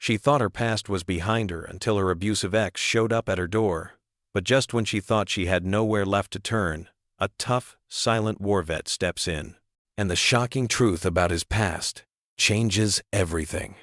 She thought her past was behind her until her abusive ex showed up at her door. But just when she thought she had nowhere left to turn, a tough, silent war vet steps in. And the shocking truth about his past changes everything.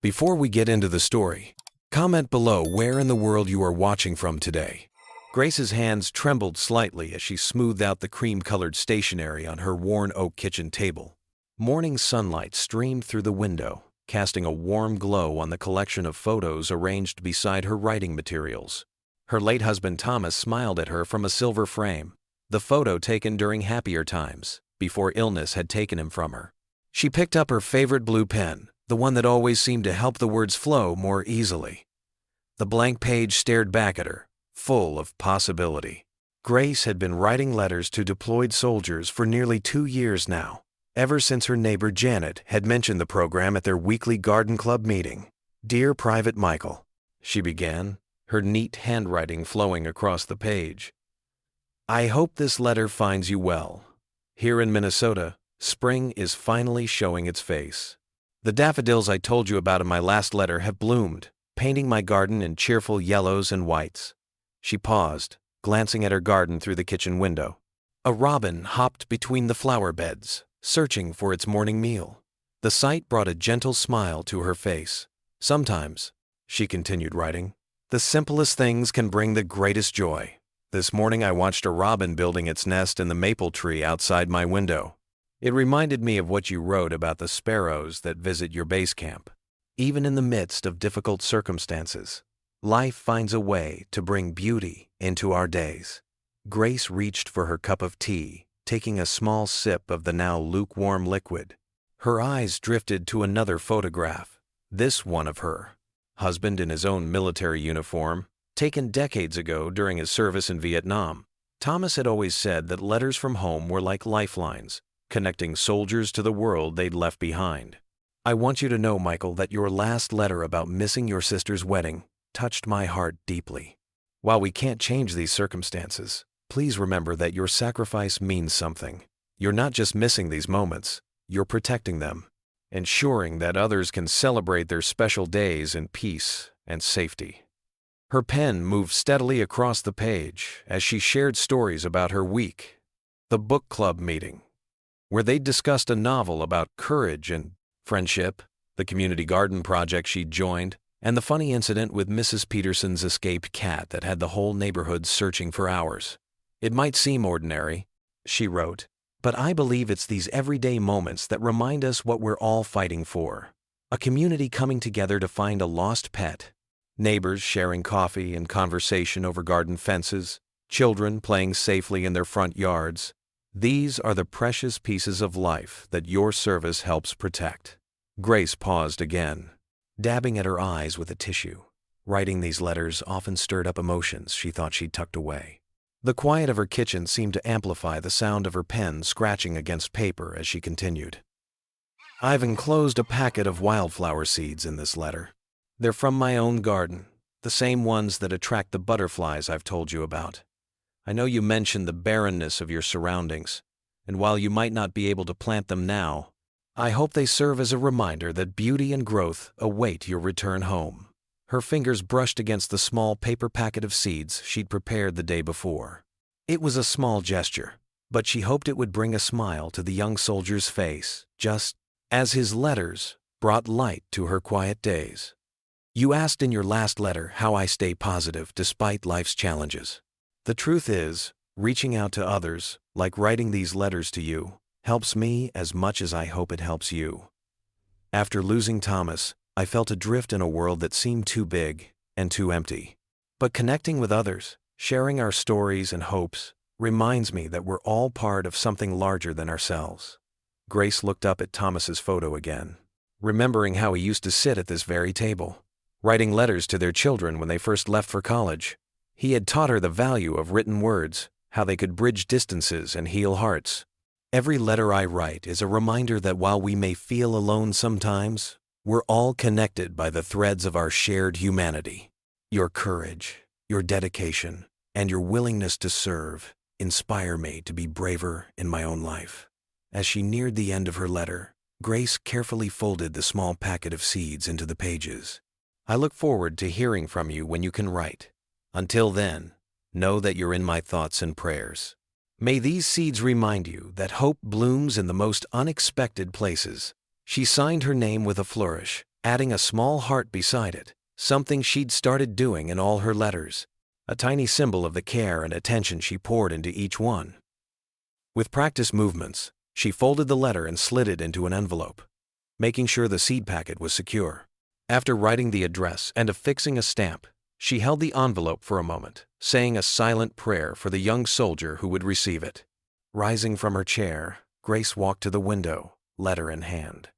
Before we get into the story, comment below where in the world you are watching from today. Grace's hands trembled slightly as she smoothed out the cream-colored stationery on her worn oak kitchen table. Morning sunlight streamed through the window, casting a warm glow on the collection of photos arranged beside her writing materials. Her late husband Thomas smiled at her from a silver frame, the photo taken during happier times, before illness had taken him from her. She picked up her favorite blue pen, the one that always seemed to help the words flow more easily. The blank page stared back at her, full of possibility. Grace had been writing letters to deployed soldiers for nearly 2 years now, ever since her neighbor Janet had mentioned the program at their weekly garden club meeting. "Dear Private Michael," she began, her neat handwriting flowing across the page. "I hope this letter finds you well. Here in Minnesota, spring is finally showing its face. The daffodils I told you about in my last letter have bloomed, painting my garden in cheerful yellows and whites." She paused, glancing at her garden through the kitchen window. A robin hopped between the flower beds, searching for its morning meal. The sight brought a gentle smile to her face. "Sometimes," she continued writing, "the simplest things can bring the greatest joy. This morning I watched a robin building its nest in the maple tree outside my window. It reminded me of what you wrote about the sparrows that visit your base camp. Even in the midst of difficult circumstances, life finds a way to bring beauty into our days." Grace reached for her cup of tea, taking a small sip of the now lukewarm liquid. Her eyes drifted to another photograph, this one of her husband in his own military uniform, taken decades ago during his service in Vietnam. Thomas had always said that letters from home were like lifelines, connecting soldiers to the world they'd left behind. "I want you to know, Michael, that your last letter about missing your sister's wedding touched my heart deeply. While we can't change these circumstances, please remember that your sacrifice means something. You're not just missing these moments, you're protecting them, ensuring that others can celebrate their special days in peace and safety." Her pen moved steadily across the page as she shared stories about her week. The book club meeting, where they discussed a novel about courage and friendship, the community garden project she'd joined, and the funny incident with Mrs. Peterson's escaped cat that had the whole neighborhood searching for hours. "It might seem ordinary," she wrote, "but I believe it's these everyday moments that remind us what we're all fighting for. A community coming together to find a lost pet, neighbors sharing coffee and conversation over garden fences, children playing safely in their front yards. These are the precious pieces of life that your service helps protect." Grace paused again, dabbing at her eyes with a tissue. Writing these letters often stirred up emotions she thought she'd tucked away. The quiet of her kitchen seemed to amplify the sound of her pen scratching against paper as she continued. "I've enclosed a packet of wildflower seeds in this letter. They're from my own garden, the same ones that attract the butterflies I've told you about. I know you mentioned the barrenness of your surroundings, and while you might not be able to plant them now, I hope they serve as a reminder that beauty and growth await your return home." Her fingers brushed against the small paper packet of seeds she'd prepared the day before. It was a small gesture, but she hoped it would bring a smile to the young soldier's face, just as his letters brought light to her quiet days. "You asked in your last letter how I stay positive despite life's challenges. The truth is, reaching out to others, like writing these letters to you, helps me as much as I hope it helps you. After losing Thomas, I felt adrift in a world that seemed too big and too empty. But connecting with others, sharing our stories and hopes, reminds me that we're all part of something larger than ourselves." Grace looked up at Thomas's photo again, remembering how he used to sit at this very table, writing letters to their children when they first left for college. He had taught her the value of written words, how they could bridge distances and heal hearts. "Every letter I write is a reminder that while we may feel alone sometimes, we're all connected by the threads of our shared humanity. Your courage, your dedication, and your willingness to serve inspire me to be braver in my own life." As she neared the end of her letter, Grace carefully folded the small packet of seeds into the pages, I look forward to hearing from you when you can write. Until then, know that you're in my thoughts and prayers. May these seeds remind you that hope blooms in the most unexpected places." She signed her name with a flourish, adding a small heart beside it, something she'd started doing in all her letters, a tiny symbol of the care and attention she poured into each one. With practiced movements, she folded the letter and slid it into an envelope, making sure the seed packet was secure. After writing the address and affixing a stamp, she held the envelope for a moment, saying a silent prayer for the young soldier who would receive it. Rising from her chair, Grace walked to the window, letter in hand.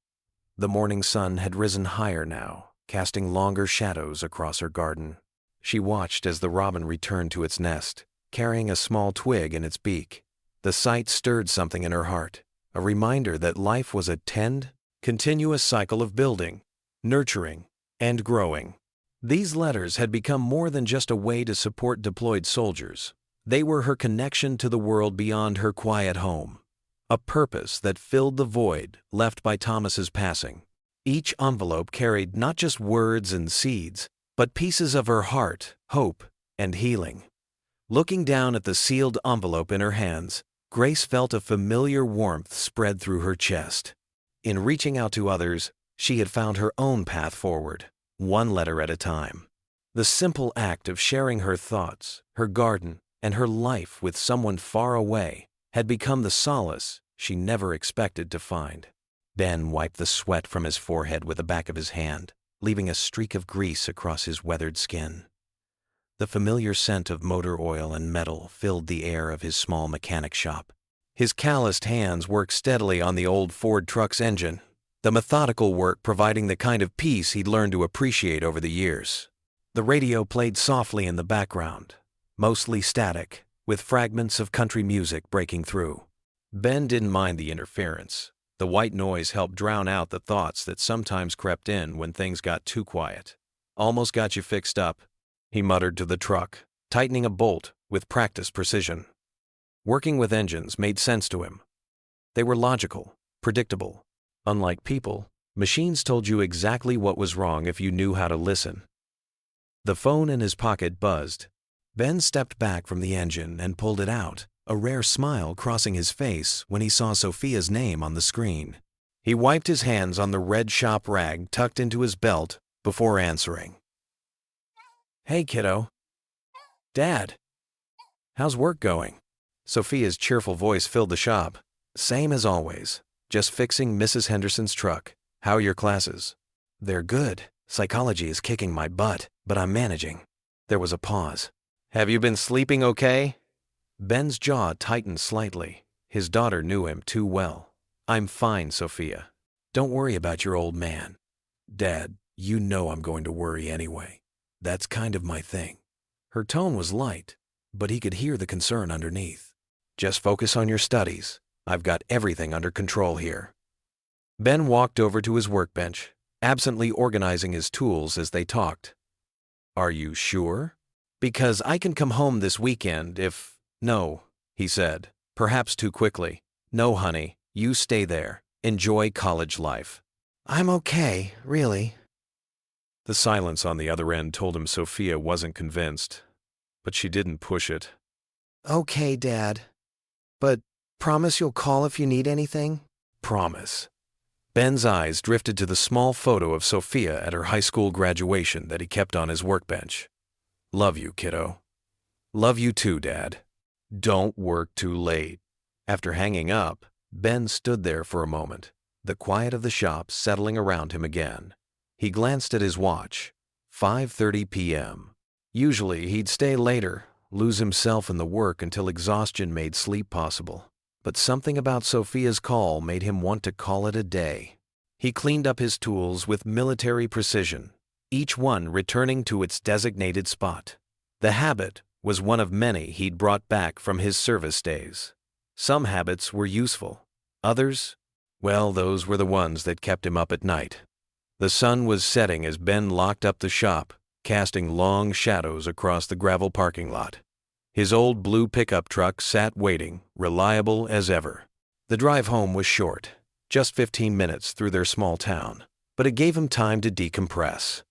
The morning sun had risen higher now, casting longer shadows across her garden. She watched as the robin returned to its nest, carrying a small twig in its beak. The sight stirred something in her heart, a reminder that life was a continuous cycle of building, nurturing, and growing. These letters had become more than just a way to support deployed soldiers. They were her connection to the world beyond her quiet home, a purpose that filled the void left by Thomas's passing. Each envelope carried not just words and seeds, but pieces of her heart, hope, and healing. Looking down at the sealed envelope in her hands, Grace felt a familiar warmth spread through her chest. In reaching out to others, she had found her own path forward, one letter at a time. The simple act of sharing her thoughts, her garden, and her life with someone far away had become the solace she never expected to find. Ben wiped the sweat from his forehead with the back of his hand, leaving a streak of grease across his weathered skin. The familiar scent of motor oil and metal filled the air of his small mechanic shop. His calloused hands worked steadily on the old Ford truck's engine, the methodical work providing the kind of peace he'd learned to appreciate over the years. The radio played softly in the background, mostly static, with fragments of country music breaking through. Ben didn't mind the interference. The white noise helped drown out the thoughts that sometimes crept in when things got too quiet. "Almost got you fixed up," he muttered to the truck, tightening a bolt with practiced precision. Working with engines made sense to him. They were logical, predictable. Unlike people, machines told you exactly what was wrong if you knew how to listen. The phone in his pocket buzzed. Ben stepped back from the engine and pulled it out, a rare smile crossing his face when he saw Sophia's name on the screen. He wiped his hands on the red shop rag tucked into his belt before answering. "Hey, kiddo." "Dad. How's work going?" Sophia's cheerful voice filled the shop. "Same as always. Just fixing Mrs. Henderson's truck. How are your classes?" "They're good. Psychology is kicking my butt, but I'm managing." There was a pause. "Have you been sleeping okay?" Ben's jaw tightened slightly. His daughter knew him too well. "I'm fine, Sophia. Don't worry about your old man." "Dad, you know I'm going to worry anyway. That's kind of my thing." Her tone was light, but he could hear the concern underneath. "Just focus on your studies. I've got everything under control here." Ben walked over to his workbench, absently organizing his tools as they talked. "Are you sure? Because I can come home this weekend if—" "No," he said, perhaps too quickly. "No, honey, you stay there. Enjoy college life." "I'm okay, really." The silence on the other end told him Sophia wasn't convinced, but she didn't push it. "Okay, Dad. But promise you'll call if you need anything?" "Promise." Ben's eyes drifted to the small photo of Sophia at her high school graduation that he kept on his workbench. "Love you, kiddo." "Love you too, Dad. Don't work too late." After hanging up, Ben stood there for a moment, the quiet of the shop settling around him again. He glanced at his watch. 5:30 p.m. Usually he'd stay later, lose himself in the work until exhaustion made sleep possible. But something about Sophia's call made him want to call it a day. He cleaned up his tools with military precision, each one returning to its designated spot. The habit was one of many he'd brought back from his service days. Some habits were useful. Others, well, those were the ones that kept him up at night. The sun was setting as Ben locked up the shop, casting long shadows across the gravel parking lot. His old blue pickup truck sat waiting, reliable as ever. The drive home was short, just 15 minutes through their small town, but it gave him time to decompress.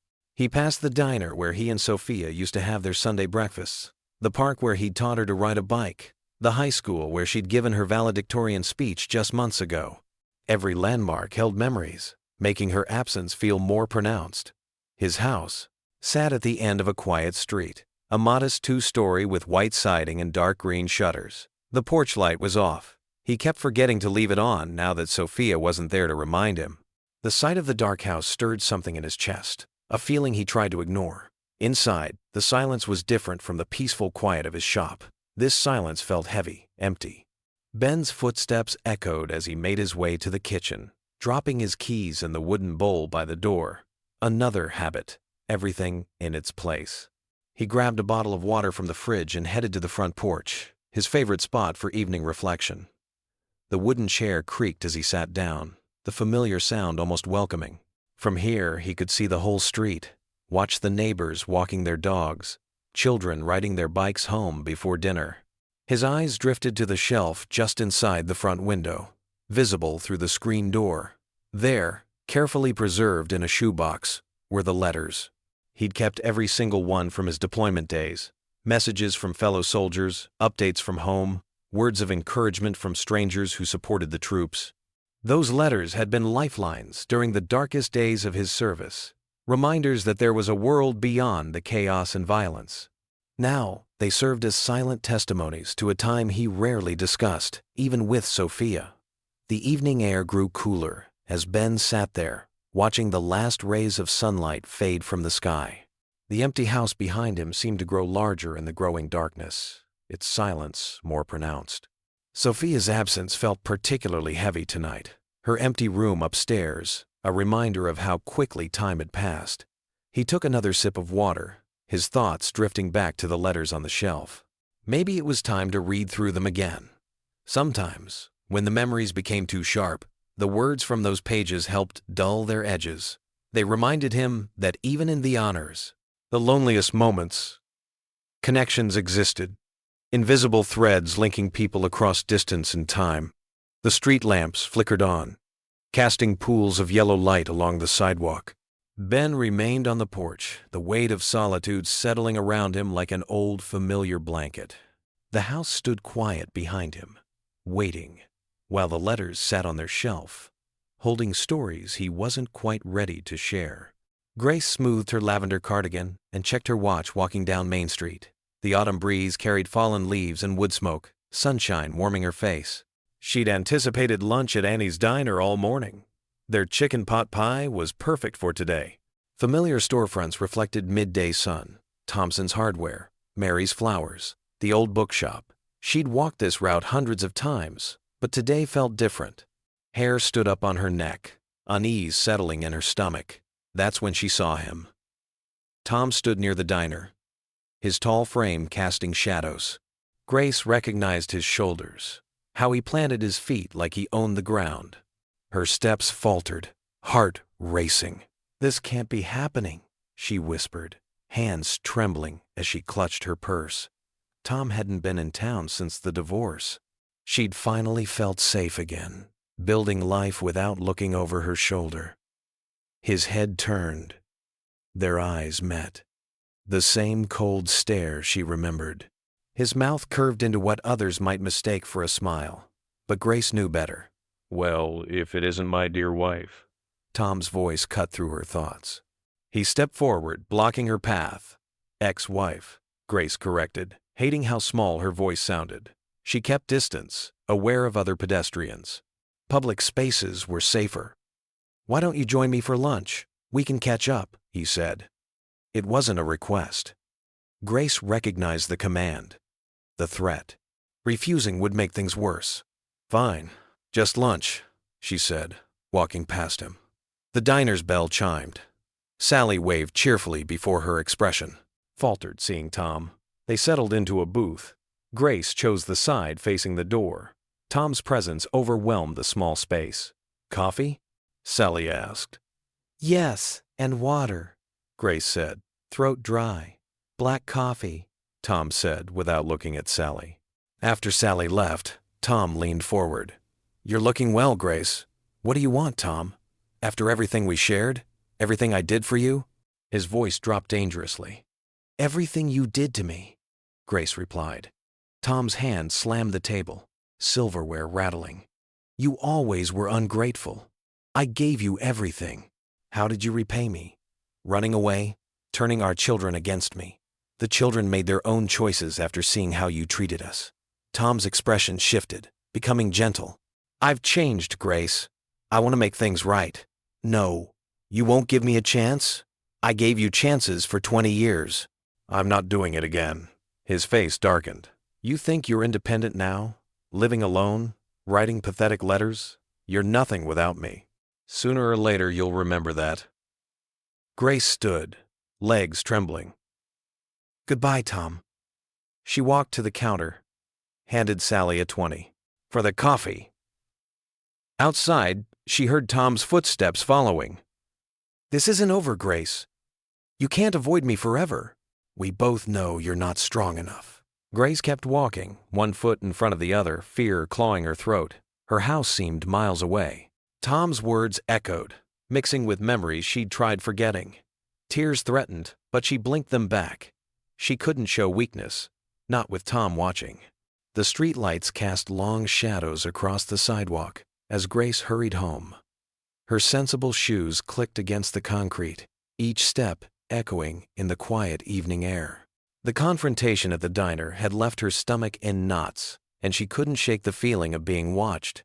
He passed the diner where he and Sophia used to have their Sunday breakfasts, the park where he'd taught her to ride a bike, the high school where she'd given her valedictorian speech just months ago. Every landmark held memories, making her absence feel more pronounced. His house sat at the end of a quiet street, a modest two-story with white siding and dark green shutters. The porch light was off. He kept forgetting to leave it on now that Sophia wasn't there to remind him. The sight of the dark house stirred something in his chest, a feeling he tried to ignore. Inside, the silence was different from the peaceful quiet of his shop. This silence felt heavy, empty. Ben's footsteps echoed as he made his way to the kitchen, dropping his keys in the wooden bowl by the door. Another habit, everything in its place. He grabbed a bottle of water from the fridge and headed to the front porch, his favorite spot for evening reflection. The wooden chair creaked as he sat down, the familiar sound almost welcoming. From here, he could see the whole street, watch the neighbors walking their dogs, children riding their bikes home before dinner. His eyes drifted to the shelf just inside the front window, visible through the screen door. There, carefully preserved in a shoebox, were the letters. He'd kept every single one from his deployment days. Messages from fellow soldiers, updates from home, words of encouragement from strangers who supported the troops. Those letters had been lifelines during the darkest days of his service, reminders that there was a world beyond the chaos and violence. Now, they served as silent testimonies to a time he rarely discussed, even with Sophia. The evening air grew cooler as Ben sat there, watching the last rays of sunlight fade from the sky. The empty house behind him seemed to grow larger in the growing darkness, its silence more pronounced. Sophia's absence felt particularly heavy tonight. Her empty room upstairs, a reminder of how quickly time had passed. He took another sip of water, his thoughts drifting back to the letters on the shelf. Maybe it was time to read through them again. Sometimes, when the memories became too sharp, the words from those pages helped dull their edges. They reminded him that even in the honors, the loneliest moments, connections existed. Invisible threads linking people across distance and time. The street lamps flickered on, casting pools of yellow light along the sidewalk. Ben remained on the porch, the weight of solitude settling around him like an old familiar blanket. The house stood quiet behind him, waiting, while the letters sat on their shelf, holding stories he wasn't quite ready to share. Grace smoothed her lavender cardigan and checked her watch walking down Main Street. The autumn breeze carried fallen leaves and wood smoke, sunshine warming her face. She'd anticipated lunch at Annie's Diner all morning. Their chicken pot pie was perfect for today. Familiar storefronts reflected midday sun, Thompson's Hardware, Mary's Flowers, the old bookshop. She'd walked this route hundreds of times, but today felt different. Hair stood up on her neck, unease settling in her stomach. That's when she saw him. Tom stood near the diner, his tall frame casting shadows. Grace recognized his shoulders, how he planted his feet like he owned the ground. Her steps faltered, heart racing. "This can't be happening," she whispered, hands trembling as she clutched her purse. Tom hadn't been in town since the divorce. She'd finally felt safe again, building life without looking over her shoulder. His head turned. Their eyes met. The same cold stare she remembered. His mouth curved into what others might mistake for a smile, but Grace knew better. "Well, if it isn't my dear wife." Tom's voice cut through her thoughts. He stepped forward, blocking her path. "Ex-wife," Grace corrected, hating how small her voice sounded. She kept distance, aware of other pedestrians. Public spaces were safer. "Why don't you join me for lunch? We can catch up," he said. It wasn't a request. Grace recognized the command, the threat. Refusing would make things worse. "Fine, just lunch," she said, walking past him. The diner's bell chimed. Sally waved cheerfully before her expression faltered seeing Tom. They settled into a booth. Grace chose the side facing the door. Tom's presence overwhelmed the small space. "Coffee?" Sally asked. "Yes, and water," Grace said, throat dry. "Black coffee," Tom said without looking at Sally. After Sally left, Tom leaned forward. "You're looking well, Grace. What do you want, Tom? After everything we shared? Everything I did for you?" His voice dropped dangerously. "Everything you did to me," Grace replied. Tom's hand slammed the table, silverware rattling. "You always were ungrateful. I gave you everything. How did you repay me? Running away, turning our children against me. The children made their own choices after seeing how you treated us." Tom's expression shifted, becoming gentle. "I've changed, Grace. I want to make things right." "No. You won't give me a chance? I gave you chances for 20 years. "I'm not doing it again." His face darkened. "You think you're independent now? Living alone? Writing pathetic letters? You're nothing without me. Sooner or later you'll remember that." Grace stood, legs trembling. "Goodbye, Tom." She walked to the counter, handed Sally a 20. "For the coffee." Outside, she heard Tom's footsteps following. "This isn't over, Grace. You can't avoid me forever. We both know you're not strong enough." Grace kept walking, one foot in front of the other, fear clawing her throat. Her house seemed miles away. Tom's words echoed, mixing with memories she'd tried forgetting. Tears threatened, but she blinked them back. She couldn't show weakness, not with Tom watching. The streetlights cast long shadows across the sidewalk as Grace hurried home. Her sensible shoes clicked against the concrete, each step echoing in the quiet evening air. The confrontation at the diner had left her stomach in knots, and she couldn't shake the feeling of being watched.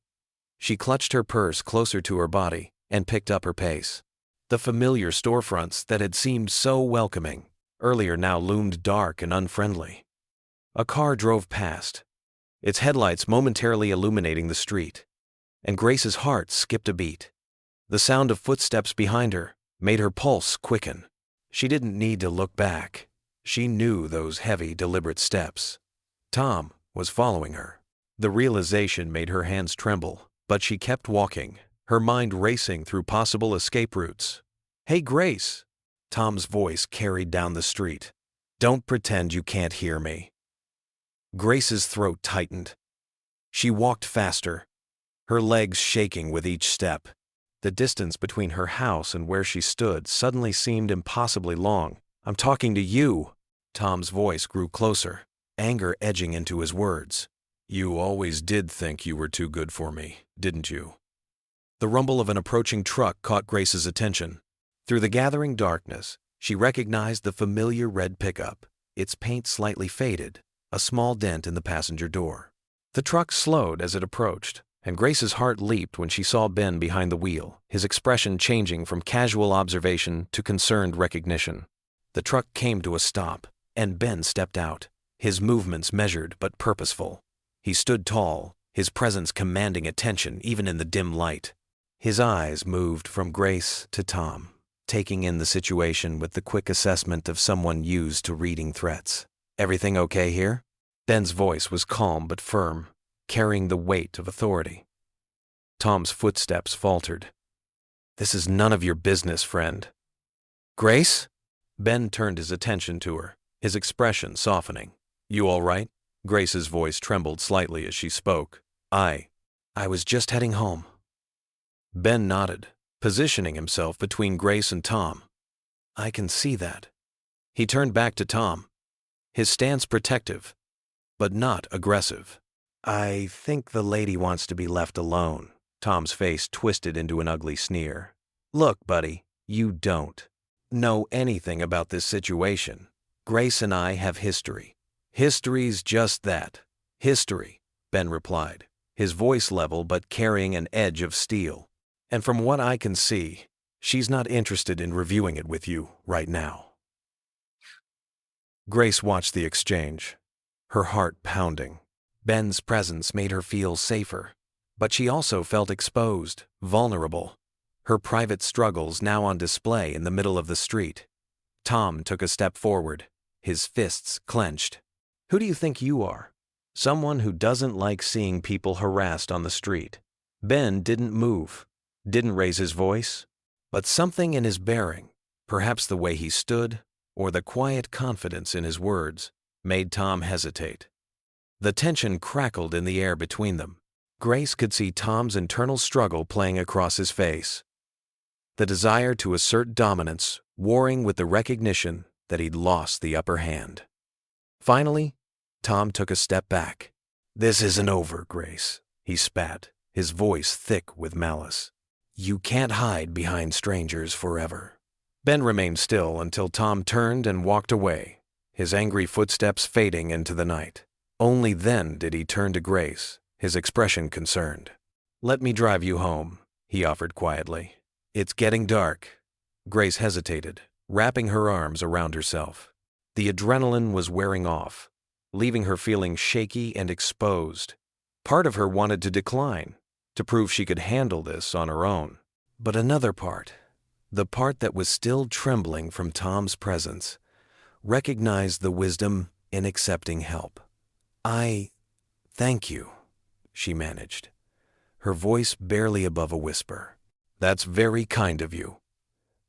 She clutched her purse closer to her body and picked up her pace. The familiar storefronts that had seemed so welcoming earlier now loomed dark and unfriendly. A car drove past, its headlights momentarily illuminating the street, and Grace's heart skipped a beat. The sound of footsteps behind her made her pulse quicken. She didn't need to look back. She knew those heavy, deliberate steps. Tom was following her. The realization made her hands tremble, but she kept walking, her mind racing through possible escape routes. "Hey, Grace!" Tom's voice carried down the street. "Don't pretend you can't hear me." Grace's throat tightened. She walked faster, her legs shaking with each step. The distance between her house and where she stood suddenly seemed impossibly long. "I'm talking to you." Tom's voice grew closer, anger edging into his words. "You always did think you were too good for me, didn't you?" The rumble of an approaching truck caught Grace's attention. Through the gathering darkness, she recognized the familiar red pickup, its paint slightly faded, a small dent in the passenger door. The truck slowed as it approached, and Grace's heart leaped when she saw Ben behind the wheel, his expression changing from casual observation to concerned recognition. The truck came to a stop, and Ben stepped out, his movements measured but purposeful. He stood tall, his presence commanding attention even in the dim light. His eyes moved from Grace to Tom, taking in the situation with the quick assessment of someone used to reading threats. "Everything okay here?" Ben's voice was calm but firm, carrying the weight of authority. Tom's footsteps faltered. "This is none of your business, friend." "Grace?" Ben turned his attention to her, his expression softening. "You all right?" Grace's voice trembled slightly as she spoke. I was just heading home." Ben nodded, positioning himself between Grace and Tom. "I can see that." He turned back to Tom, his stance protective, but not aggressive. "I think the lady wants to be left alone." Tom's face twisted into an ugly sneer. "Look, buddy, you don't know anything about this situation. Grace and I have history." "History's just that. History," Ben replied, his voice level but carrying an edge of steel. "And from what I can see, she's not interested in reviewing it with you right now." Grace watched the exchange, her heart pounding. Ben's presence made her feel safer, but she also felt exposed, vulnerable, her private struggles now on display in the middle of the street. Tom took a step forward, his fists clenched. "Who do you think you are? Someone who doesn't like seeing people harassed on the street." Ben didn't move, didn't raise his voice, but something in his bearing, perhaps the way he stood, or the quiet confidence in his words, made Tom hesitate. The tension crackled in the air between them. Grace could see Tom's internal struggle playing across his face. the desire to assert dominance warring with the recognition that he'd lost the upper hand. Finally, Tom took a step back. "This isn't over, Grace," he spat, his voice thick with malice. "You can't hide behind strangers forever." Ben remained still until Tom turned and walked away, his angry footsteps fading into the night. Only then did he turn to Grace, his expression concerned. "Let me drive you home," he offered quietly. "It's getting dark." Grace hesitated, wrapping her arms around herself. The adrenaline was wearing off, leaving her feeling shaky and exposed. Part of her wanted to decline, to prove she could handle this on her own. But another part, the part that was still trembling from Tom's presence, recognized the wisdom in accepting help. Thank you," she managed, her voice barely above a whisper. "That's very kind of you."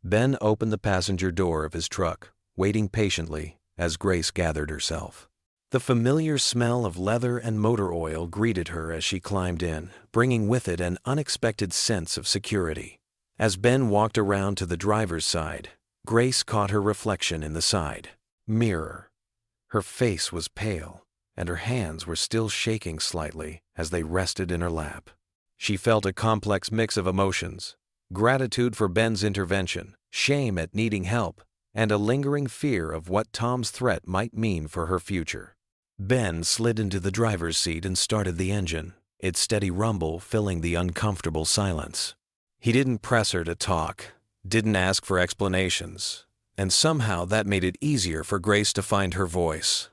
Ben opened the passenger door of his truck, waiting patiently as Grace gathered herself. The familiar smell of leather and motor oil greeted her as she climbed in, bringing with it an unexpected sense of security. As Ben walked around to the driver's side, Grace caught her reflection in the side mirror. Her face was pale, and her hands were still shaking slightly as they rested in her lap. She felt a complex mix of emotions: gratitude for Ben's intervention, shame at needing help, and a lingering fear of what Tom's threat might mean for her future. Ben slid into the driver's seat and started the engine, its steady rumble filling the uncomfortable silence. He didn't press her to talk, didn't ask for explanations, and somehow that made it easier for Grace to find her voice.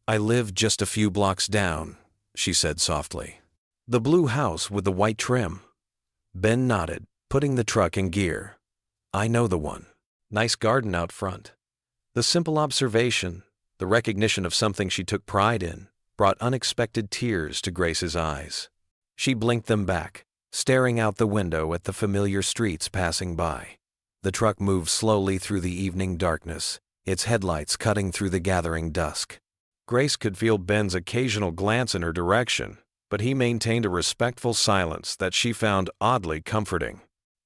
"I live just a few blocks down," she said softly. "The blue house with the white trim." Ben nodded, putting the truck in gear. "I know the one. Nice garden out front." The simple observation, the recognition of something she took pride in, brought unexpected tears to Grace's eyes. She blinked them back, staring out the window at the familiar streets passing by. The truck moved slowly through the evening darkness, its headlights cutting through the gathering dusk. Grace could feel Ben's occasional glance in her direction, but he maintained a respectful silence that she found oddly comforting.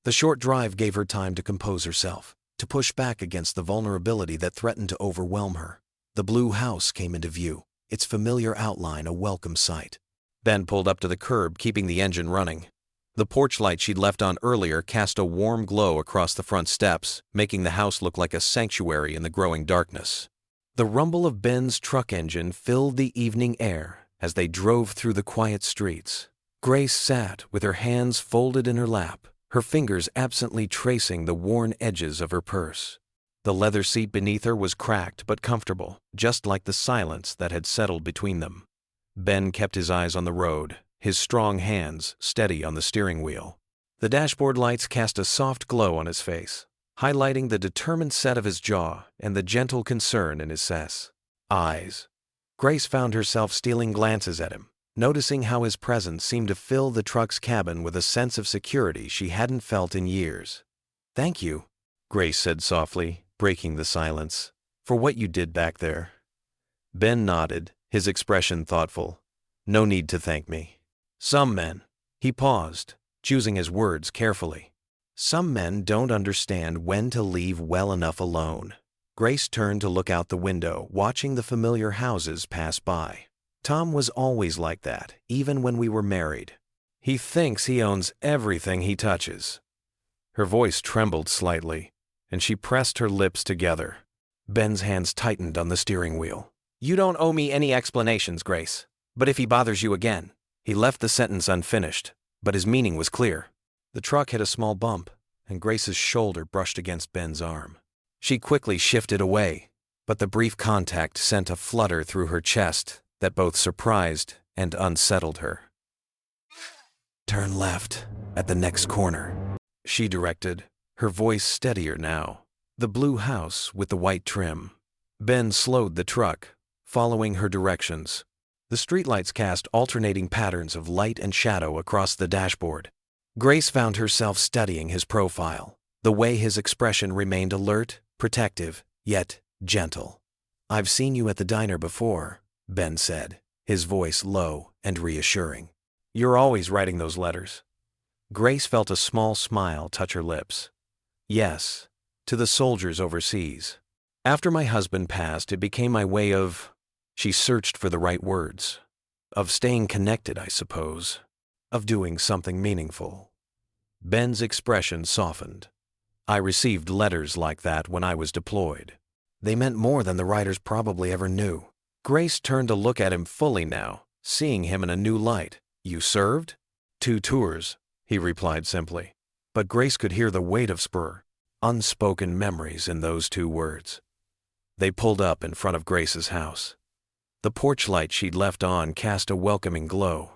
The short drive gave her time to compose herself, to push back against the vulnerability that threatened to overwhelm her. The blue house came into view, its familiar outline a welcome sight. Ben pulled up to the curb, keeping the engine running. The porch light she'd left on earlier cast a warm glow across the front steps, making the house look like a sanctuary in the growing darkness. The rumble of Ben's truck engine filled the evening air as they drove through the quiet streets. Grace sat with her hands folded in her lap, her fingers absently tracing the worn edges of her purse. The leather seat beneath her was cracked but comfortable, just like the silence that had settled between them. Ben kept his eyes on the road, his strong hands steady on the steering wheel. The dashboard lights cast a soft glow on his face, highlighting the determined set of his jaw and the gentle concern in his eyes. Grace found herself stealing glances at him, noticing how his presence seemed to fill the truck's cabin with a sense of security she hadn't felt in years. "Thank you," Grace said softly, breaking the silence, "for what you did back there." Ben nodded, his expression thoughtful. "No need to thank me. Some men," he paused, choosing his words carefully, "some men don't understand when to leave well enough alone." Grace turned to look out the window, watching the familiar houses pass by. "Tom was always like that, even when we were married. He thinks he owns everything he touches." Her voice trembled slightly, and she pressed her lips together. Ben's hands tightened on the steering wheel. "You don't owe me any explanations, Grace. But if he bothers you again." He left the sentence unfinished, but his meaning was clear. The truck hit a small bump, and Grace's shoulder brushed against Ben's arm. She quickly shifted away, but the brief contact sent a flutter through her chest that both surprised and unsettled her. "Turn left at the next corner," she directed, her voice steadier now. The blue house with the white trim. Ben slowed the truck, following her directions. The streetlights cast alternating patterns of light and shadow across the dashboard. Grace found herself studying his profile, the way his expression remained alert, protective, yet gentle. "I've seen you at the diner before," Ben said, his voice low and reassuring. "You're always writing those letters." Grace felt a small smile touch her lips. Yes, to the soldiers overseas. After my husband passed, it became my way of— She searched for the right words. Of staying connected, I suppose. Of doing something meaningful. Ben's expression softened. I received letters like that when I was deployed. They meant more than the writers probably ever knew. Grace turned to look at him fully now, seeing him in a new light. You served? 2 tours, he replied simply. But Grace could hear the weight of unspoken memories in those 2 words. They pulled up in front of Grace's house. The porch light she'd left on cast a welcoming glow,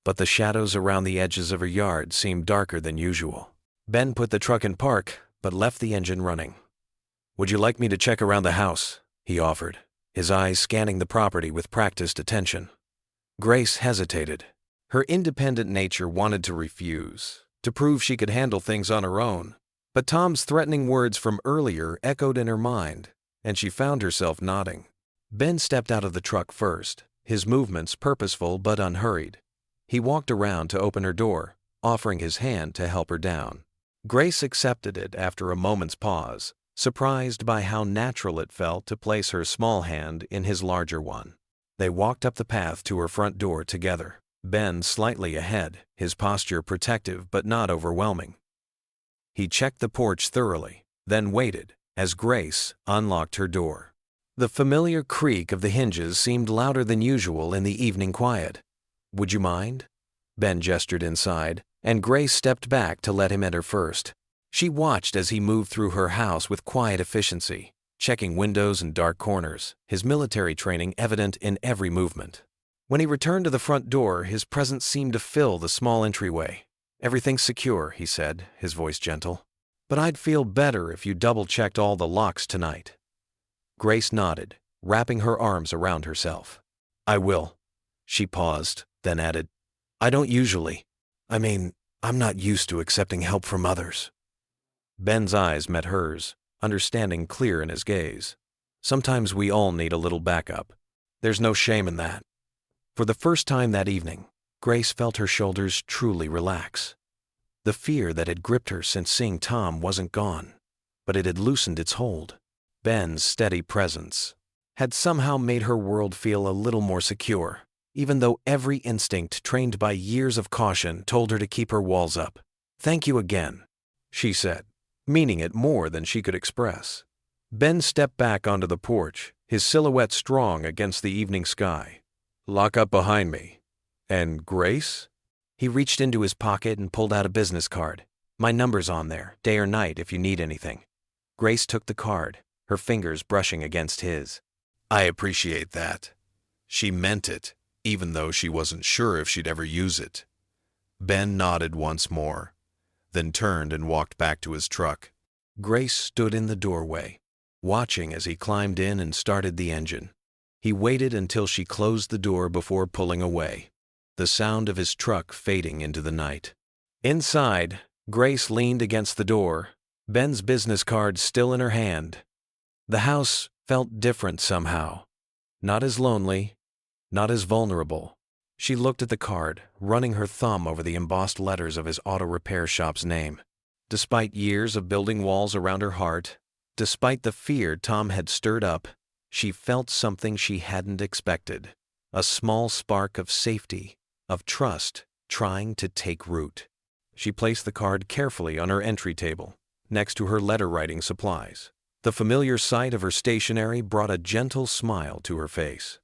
but the shadows around the edges of her yard seemed darker than usual. Ben put the truck in park, but left the engine running. Would you like me to check around the house? He offered, his eyes scanning the property with practiced attention. Grace hesitated. Her independent nature wanted to refuse, to prove she could handle things on her own. But Tom's threatening words from earlier echoed in her mind, and she found herself nodding. Ben stepped out of the truck first, his movements purposeful but unhurried. He walked around to open her door, offering his hand to help her down. Grace accepted it after a moment's pause, surprised by how natural it felt to place her small hand in his larger one. They walked up the path to her front door together, Ben slightly ahead, his posture protective but not overwhelming. He checked the porch thoroughly, then waited as Grace unlocked her door. The familiar creak of the hinges seemed louder than usual in the evening quiet. Would you mind? Ben gestured inside, and Grace stepped back to let him enter first. She watched as he moved through her house with quiet efficiency, checking windows and dark corners, his military training evident in every movement. When he returned to the front door, his presence seemed to fill the small entryway. Everything's secure, he said, his voice gentle. But I'd feel better if you double-checked all the locks tonight. Grace nodded, wrapping her arms around herself. I will. She paused, then added, I don't usually. I'm not used to accepting help from others. Ben's eyes met hers, understanding clear in his gaze. Sometimes we all need a little backup. There's no shame in that. For the first time that evening, Grace felt her shoulders truly relax. The fear that had gripped her since seeing Tom wasn't gone, but it had loosened its hold. Ben's steady presence had somehow made her world feel a little more secure, even though every instinct trained by years of caution told her to keep her walls up. Thank you again, she said, meaning it more than she could express. Ben stepped back onto the porch, his silhouette strong against the evening sky. Lock up behind me. And Grace? He reached into his pocket and pulled out a business card. My number's on there, day or night if you need anything. Grace took the card, her fingers brushing against his. I appreciate that. She meant it, even though she wasn't sure if she'd ever use it. Ben nodded once more, then turned and walked back to his truck. Grace stood in the doorway, watching as he climbed in and started the engine. He waited until she closed the door before pulling away, the sound of his truck fading into the night. Inside, Grace leaned against the door, Ben's business card still in her hand. The house felt different somehow. Not as lonely, not as vulnerable. She looked at the card, running her thumb over the embossed letters of his auto repair shop's name. Despite years of building walls around her heart, despite the fear Tom had stirred up, she felt something she hadn't expected. A small spark of safety, of trust, trying to take root. She placed the card carefully on her entry table, next to her letter-writing supplies. The familiar sight of her stationery brought a gentle smile to her face.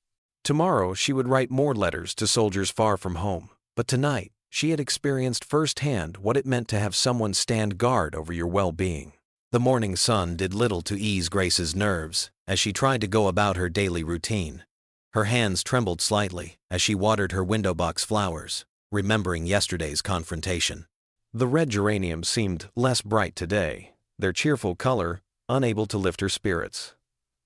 Tomorrow she would write more letters to soldiers far from home, but tonight she had experienced firsthand what it meant to have someone stand guard over your well-being. The morning sun did little to ease Grace's nerves as she tried to go about her daily routine. Her hands trembled slightly as she watered her window box flowers, remembering yesterday's confrontation. The red geraniums seemed less bright today, their cheerful color unable to lift her spirits.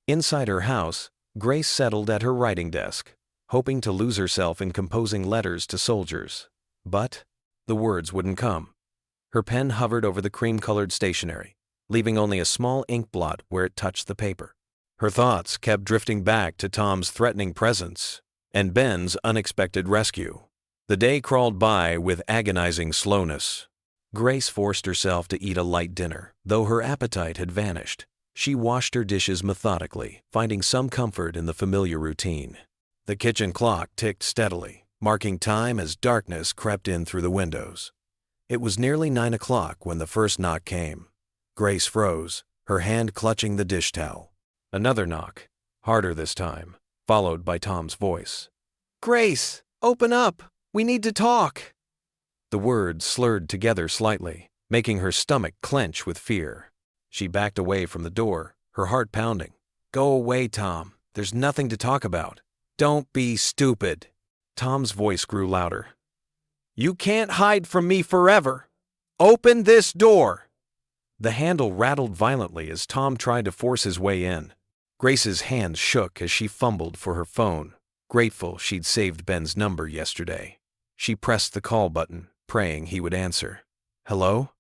Inside her house, Grace settled at her writing desk, hoping to lose herself in composing letters to soldiers. But the words wouldn't come. Her pen hovered over the cream-colored stationery, leaving only a small ink blot where it touched the paper. Her thoughts kept drifting back to Tom's threatening presence and Ben's unexpected rescue. The day crawled by with agonizing slowness. Grace forced herself to eat a light dinner, though her appetite had vanished. She washed her dishes methodically, finding some comfort in the familiar routine. The kitchen clock ticked steadily, marking time as darkness crept in through the windows. It was nearly 9 o'clock when the first knock came. Grace froze, her hand clutching the dish towel. Another knock, harder this time, followed by Tom's voice. "Grace, open up! We need to talk!" The words slurred together slightly, making her stomach clench with fear. She backed away from the door, her heart pounding. "Go away, Tom. There's nothing to talk about. Don't be stupid." Tom's voice grew louder. "You can't hide from me forever. Open this door." The handle rattled violently as Tom tried to force his way in. Grace's hands shook as she fumbled for her phone, grateful she'd saved Ben's number yesterday. She pressed the call button, praying he would answer. "Hello?"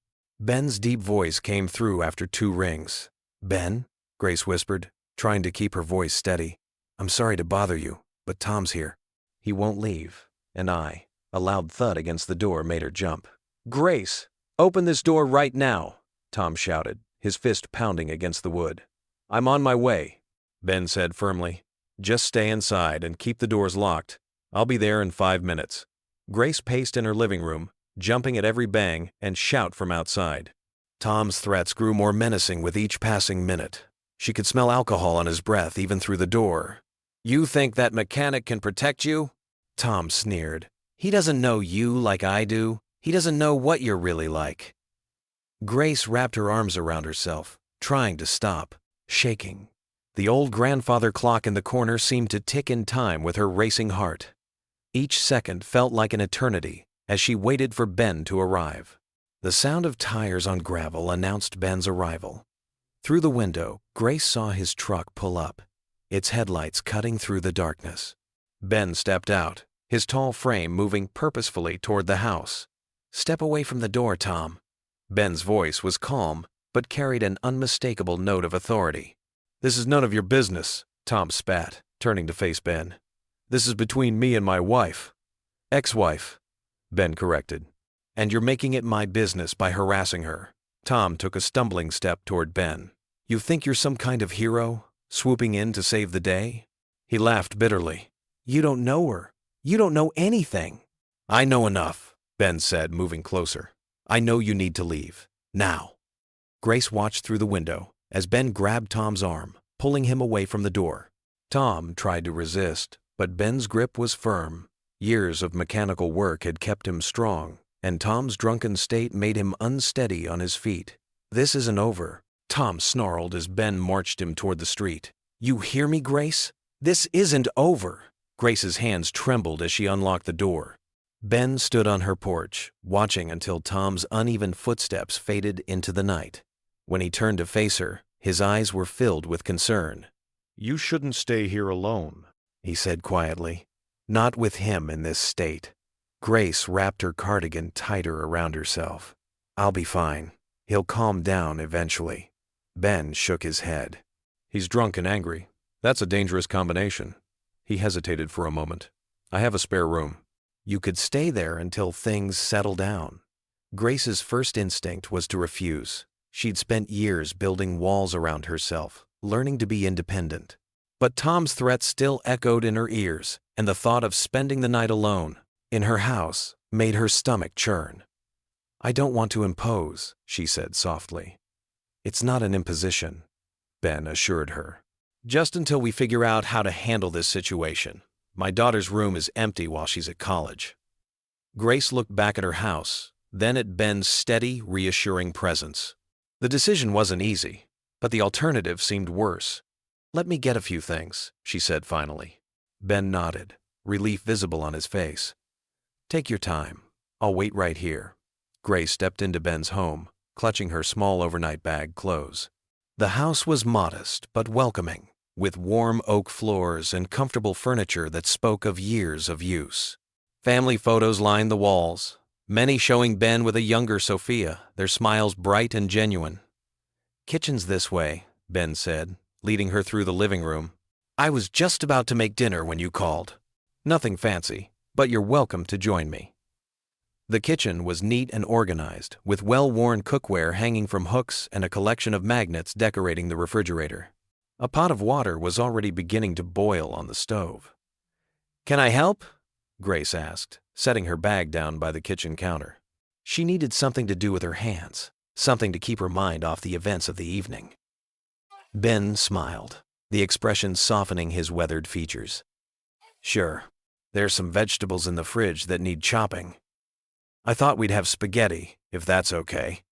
Ben's deep voice came through after 2 rings. "Ben?" Grace whispered, trying to keep her voice steady. "I'm sorry to bother you, but Tom's here. He won't leave." And a loud thud against the door made her jump. "Grace, open this door right now," Tom shouted, his fist pounding against the wood. "I'm on my way," Ben said firmly. "Just stay inside and keep the doors locked. I'll be there in 5 minutes." Grace paced in her living room, jumping at every bang and shout from outside. Tom's threats grew more menacing with each passing minute. She could smell alcohol on his breath even through the door. "You think that mechanic can protect you?" Tom sneered. "He doesn't know you like I do. He doesn't know what you're really like." Grace wrapped her arms around herself, trying to stop, shaking. The old grandfather clock in the corner seemed to tick in time with her racing heart. Each second felt like an eternity as she waited for Ben to arrive. The sound of tires on gravel announced Ben's arrival. Through the window, Grace saw his truck pull up, its headlights cutting through the darkness. Ben stepped out, his tall frame moving purposefully toward the house. "Step away from the door, Tom." Ben's voice was calm, but carried an unmistakable note of authority. "This is none of your business," Tom spat, turning to face Ben. "This is between me and my wife." "Ex-wife," Ben corrected. "And you're making it my business by harassing her." Tom took a stumbling step toward Ben. "You think you're some kind of hero, swooping in to save the day?" He laughed bitterly. "You don't know her. You don't know anything." "I know enough," Ben said, moving closer. "I know you need to leave. Now." Grace watched through the window as Ben grabbed Tom's arm, pulling him away from the door. Tom tried to resist, but Ben's grip was firm. Years of mechanical work had kept him strong, and Tom's drunken state made him unsteady on his feet. "This isn't over," Tom snarled as Ben marched him toward the street. "You hear me, Grace? This isn't over." Grace's hands trembled as she unlocked the door. Ben stood on her porch, watching until Tom's uneven footsteps faded into the night. When he turned to face her, his eyes were filled with concern. "You shouldn't stay here alone," he said quietly. "Not with him in this state." Grace wrapped her cardigan tighter around herself. "I'll be fine. He'll calm down eventually." Ben shook his head. "He's drunk and angry. That's a dangerous combination." He hesitated for a moment. "I have a spare room." "You could stay there until things settle down." Grace's first instinct was to refuse. She'd spent years building walls around herself, learning to be independent. But Tom's threats still echoed in her ears, and the thought of spending the night alone, in her house, made her stomach churn. "I don't want to impose," she said softly. "It's not an imposition," Ben assured her. "Just until we figure out how to handle this situation. My daughter's room is empty while she's at college." Grace looked back at her house, then at Ben's steady, reassuring presence. The decision wasn't easy, but the alternative seemed worse. "Let me get a few things," she said finally. Ben nodded, relief visible on his face. "Take your time. I'll wait right here." Grace stepped into Ben's home, clutching her small overnight bag close. The house was modest but welcoming, with warm oak floors and comfortable furniture that spoke of years of use. Family photos lined the walls, many showing Ben with a younger Sophia, their smiles bright and genuine. "Kitchen's this way," Ben said, leading her through the living room. "I was just about to make dinner when you called. Nothing fancy, but you're welcome to join me." The kitchen was neat and organized, with well-worn cookware hanging from hooks and a collection of magnets decorating the refrigerator. A pot of water was already beginning to boil on the stove. "Can I help?" Grace asked, setting her bag down by the kitchen counter. She needed something to do with her hands, something to keep her mind off the events of the evening. Ben smiled, the expression softening his weathered features. "Sure. There's some vegetables in the fridge that need chopping. I thought we'd have spaghetti, if that's okay."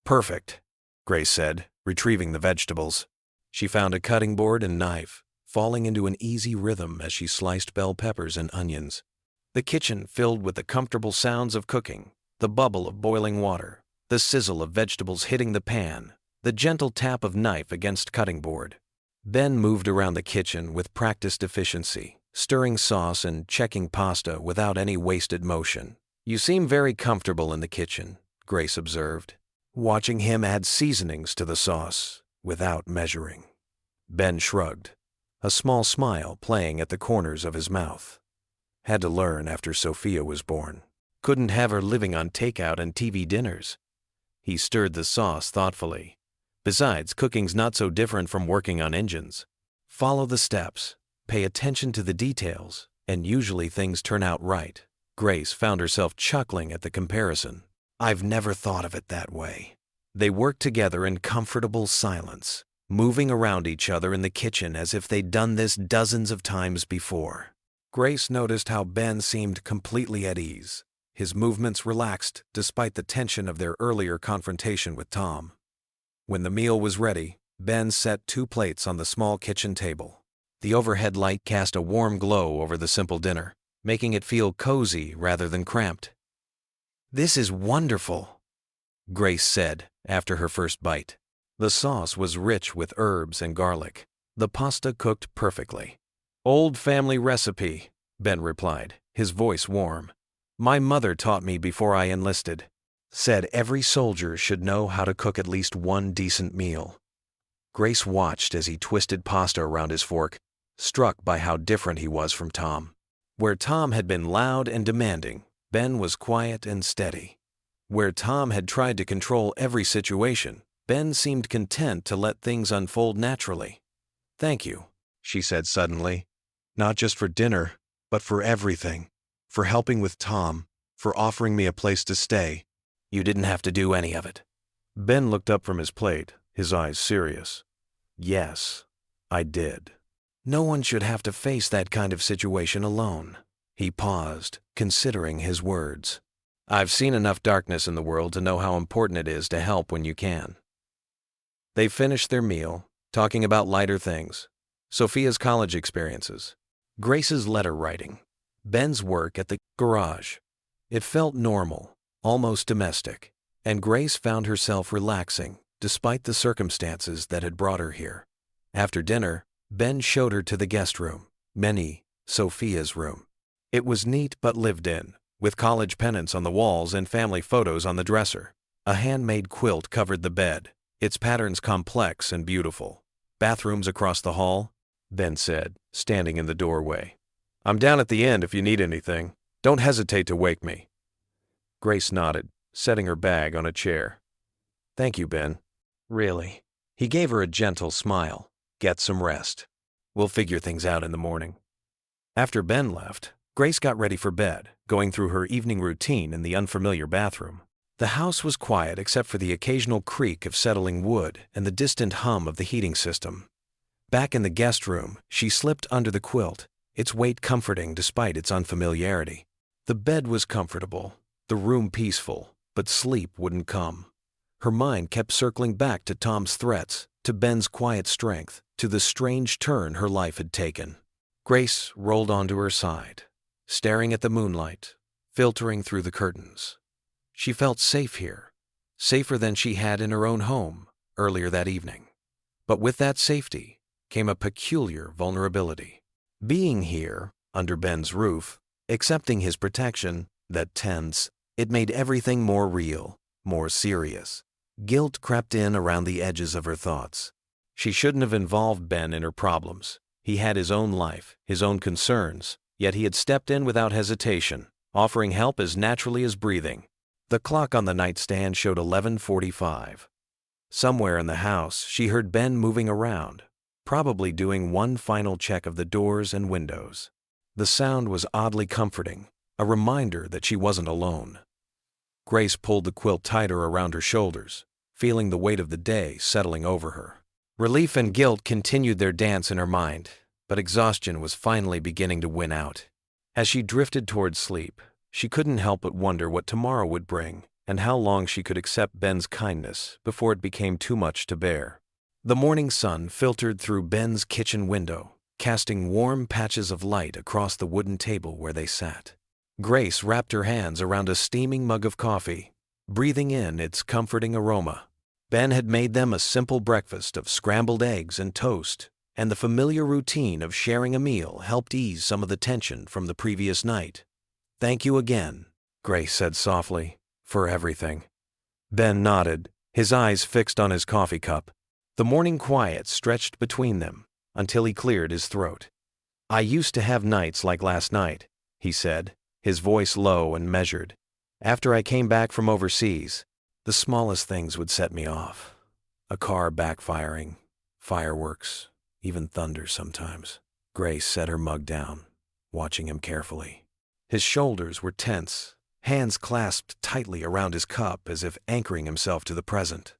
"Perfect," Grace said, retrieving the vegetables. She found a cutting board and knife, falling into an easy rhythm as she sliced bell peppers and onions. The kitchen filled with the comfortable sounds of cooking, the bubble of boiling water, the sizzle of vegetables hitting the pan, the gentle tap of knife against cutting board. Ben moved around the kitchen with practiced efficiency, stirring sauce and checking pasta without any wasted motion. "You seem very comfortable in the kitchen," Grace observed, watching him add seasonings to the sauce without measuring. Ben shrugged, a small smile playing at the corners of his mouth. "Had to learn after Sophia was born. Couldn't have her living on takeout and TV dinners." He stirred the sauce thoughtfully. "Besides, cooking's not so different from working on engines. Follow the steps, pay attention to the details, and usually things turn out right." Grace found herself chuckling at the comparison. "I've never thought of it that way." They worked together in comfortable silence, moving around each other in the kitchen as if they'd done this dozens of times before. Grace noticed how Ben seemed completely at ease. His movements relaxed despite the tension of their earlier confrontation with Tom. When the meal was ready, Ben set 2 plates on the small kitchen table. The overhead light cast a warm glow over the simple dinner, making it feel cozy rather than cramped. "This is wonderful," Grace said after her first bite. The sauce was rich with herbs and garlic. The pasta cooked perfectly. "Old family recipe," Ben replied, his voice warm. "My mother taught me before I enlisted. Said every soldier should know how to cook at least one decent meal." Grace watched as he twisted pasta around his fork, struck by how different he was from Tom. Where Tom had been loud and demanding, Ben was quiet and steady. Where Tom had tried to control every situation, Ben seemed content to let things unfold naturally. "Thank you," she said suddenly. "Not just for dinner, but for everything. For helping with Tom, for offering me a place to stay." "You didn't have to do any of it." Ben looked up from his plate, his eyes serious. "Yes, I did. No one should have to face that kind of situation alone." He paused, considering his words. "I've seen enough darkness in the world to know how important it is to help when you can." They finished their meal, talking about lighter things. Sophia's college experiences, Grace's letter writing, Ben's work at the garage. It felt normal, almost domestic, and Grace found herself relaxing despite the circumstances that had brought her here. After dinner, Ben showed her to the guest room, Sophia's room. It was neat but lived in, with college pennants on the walls and family photos on the dresser. A handmade quilt covered the bed, its patterns complex and beautiful. "Bathrooms across the hall," Ben said, standing in the doorway. "I'm down at the end if you need anything. Don't hesitate to wake me." Grace nodded, setting her bag on a chair. "Thank you, Ben." "Really?" He gave her a gentle smile. "Get some rest. We'll figure things out in the morning." After Ben left, Grace got ready for bed, going through her evening routine in the unfamiliar bathroom. The house was quiet except for the occasional creak of settling wood and the distant hum of the heating system. Back in the guest room, she slipped under the quilt, its weight comforting despite its unfamiliarity. The bed was comfortable, the room peaceful, but sleep wouldn't come. Her mind kept circling back to Tom's threats, to Ben's quiet strength, to the strange turn her life had taken. Grace rolled onto her side, staring at the moonlight, filtering through the curtains. She felt safe here, safer than she had in her own home earlier that evening. But with that safety came a peculiar vulnerability. Being here, under Ben's roof, accepting his protection, that tense, it made everything more real, more serious. Guilt crept in around the edges of her thoughts. She shouldn't have involved Ben in her problems. He had his own life, his own concerns, yet he had stepped in without hesitation. offering help as naturally as breathing. The clock on the nightstand showed 11:45. Somewhere in the house, she heard Ben moving around, probably doing one final check of the doors and windows. The sound was oddly comforting, a reminder that she wasn't alone. Grace pulled the quilt tighter around her shoulders, feeling the weight of the day settling over her. Relief and guilt continued their dance in her mind, but exhaustion was finally beginning to win out. As she drifted towards sleep, she couldn't help but wonder what tomorrow would bring and how long she could accept Ben's kindness before it became too much to bear. The morning sun filtered through Ben's kitchen window, casting warm patches of light across the wooden table where they sat. Grace wrapped her hands around a steaming mug of coffee, breathing in its comforting aroma. Ben had made them a simple breakfast of scrambled eggs and toast, and the familiar routine of sharing a meal helped ease some of the tension from the previous night. "Thank you again," Grace said softly, "for everything." Ben nodded, his eyes fixed on his coffee cup. The morning quiet stretched between them until he cleared his throat. "I used to have nights like last night," he said, his voice low and measured. "After I came back from overseas, the smallest things would set me off. A car backfiring, fireworks, even thunder sometimes." Grace set her mug down, watching him carefully. His shoulders were tense, hands clasped tightly around his cup as if anchoring himself to the present.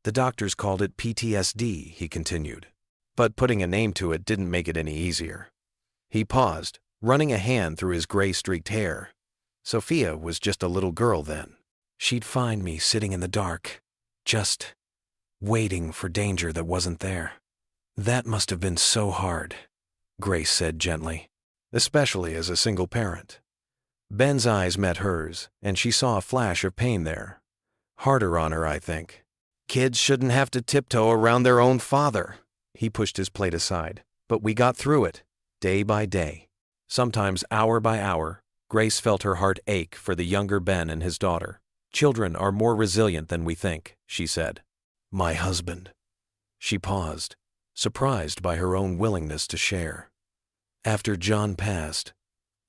"The doctors called it PTSD," he continued, "but putting a name to it didn't make it any easier." He paused, running a hand through his gray-streaked hair. "Sophia was just a little girl then. She'd find me sitting in the dark, just waiting for danger that wasn't there. That must have been so hard," Grace said gently, "especially as a single parent." Ben's eyes met hers, and she saw a flash of pain there. "Harder on her, I think. Kids shouldn't have to tiptoe around their own father." He pushed his plate aside. "But we got through it, day by day." Sometimes hour by hour, Grace felt her heart ache for the younger Ben and his daughter. "Children are more resilient than we think," she said. "My husband." She paused, surprised by her own willingness to share. "After John passed,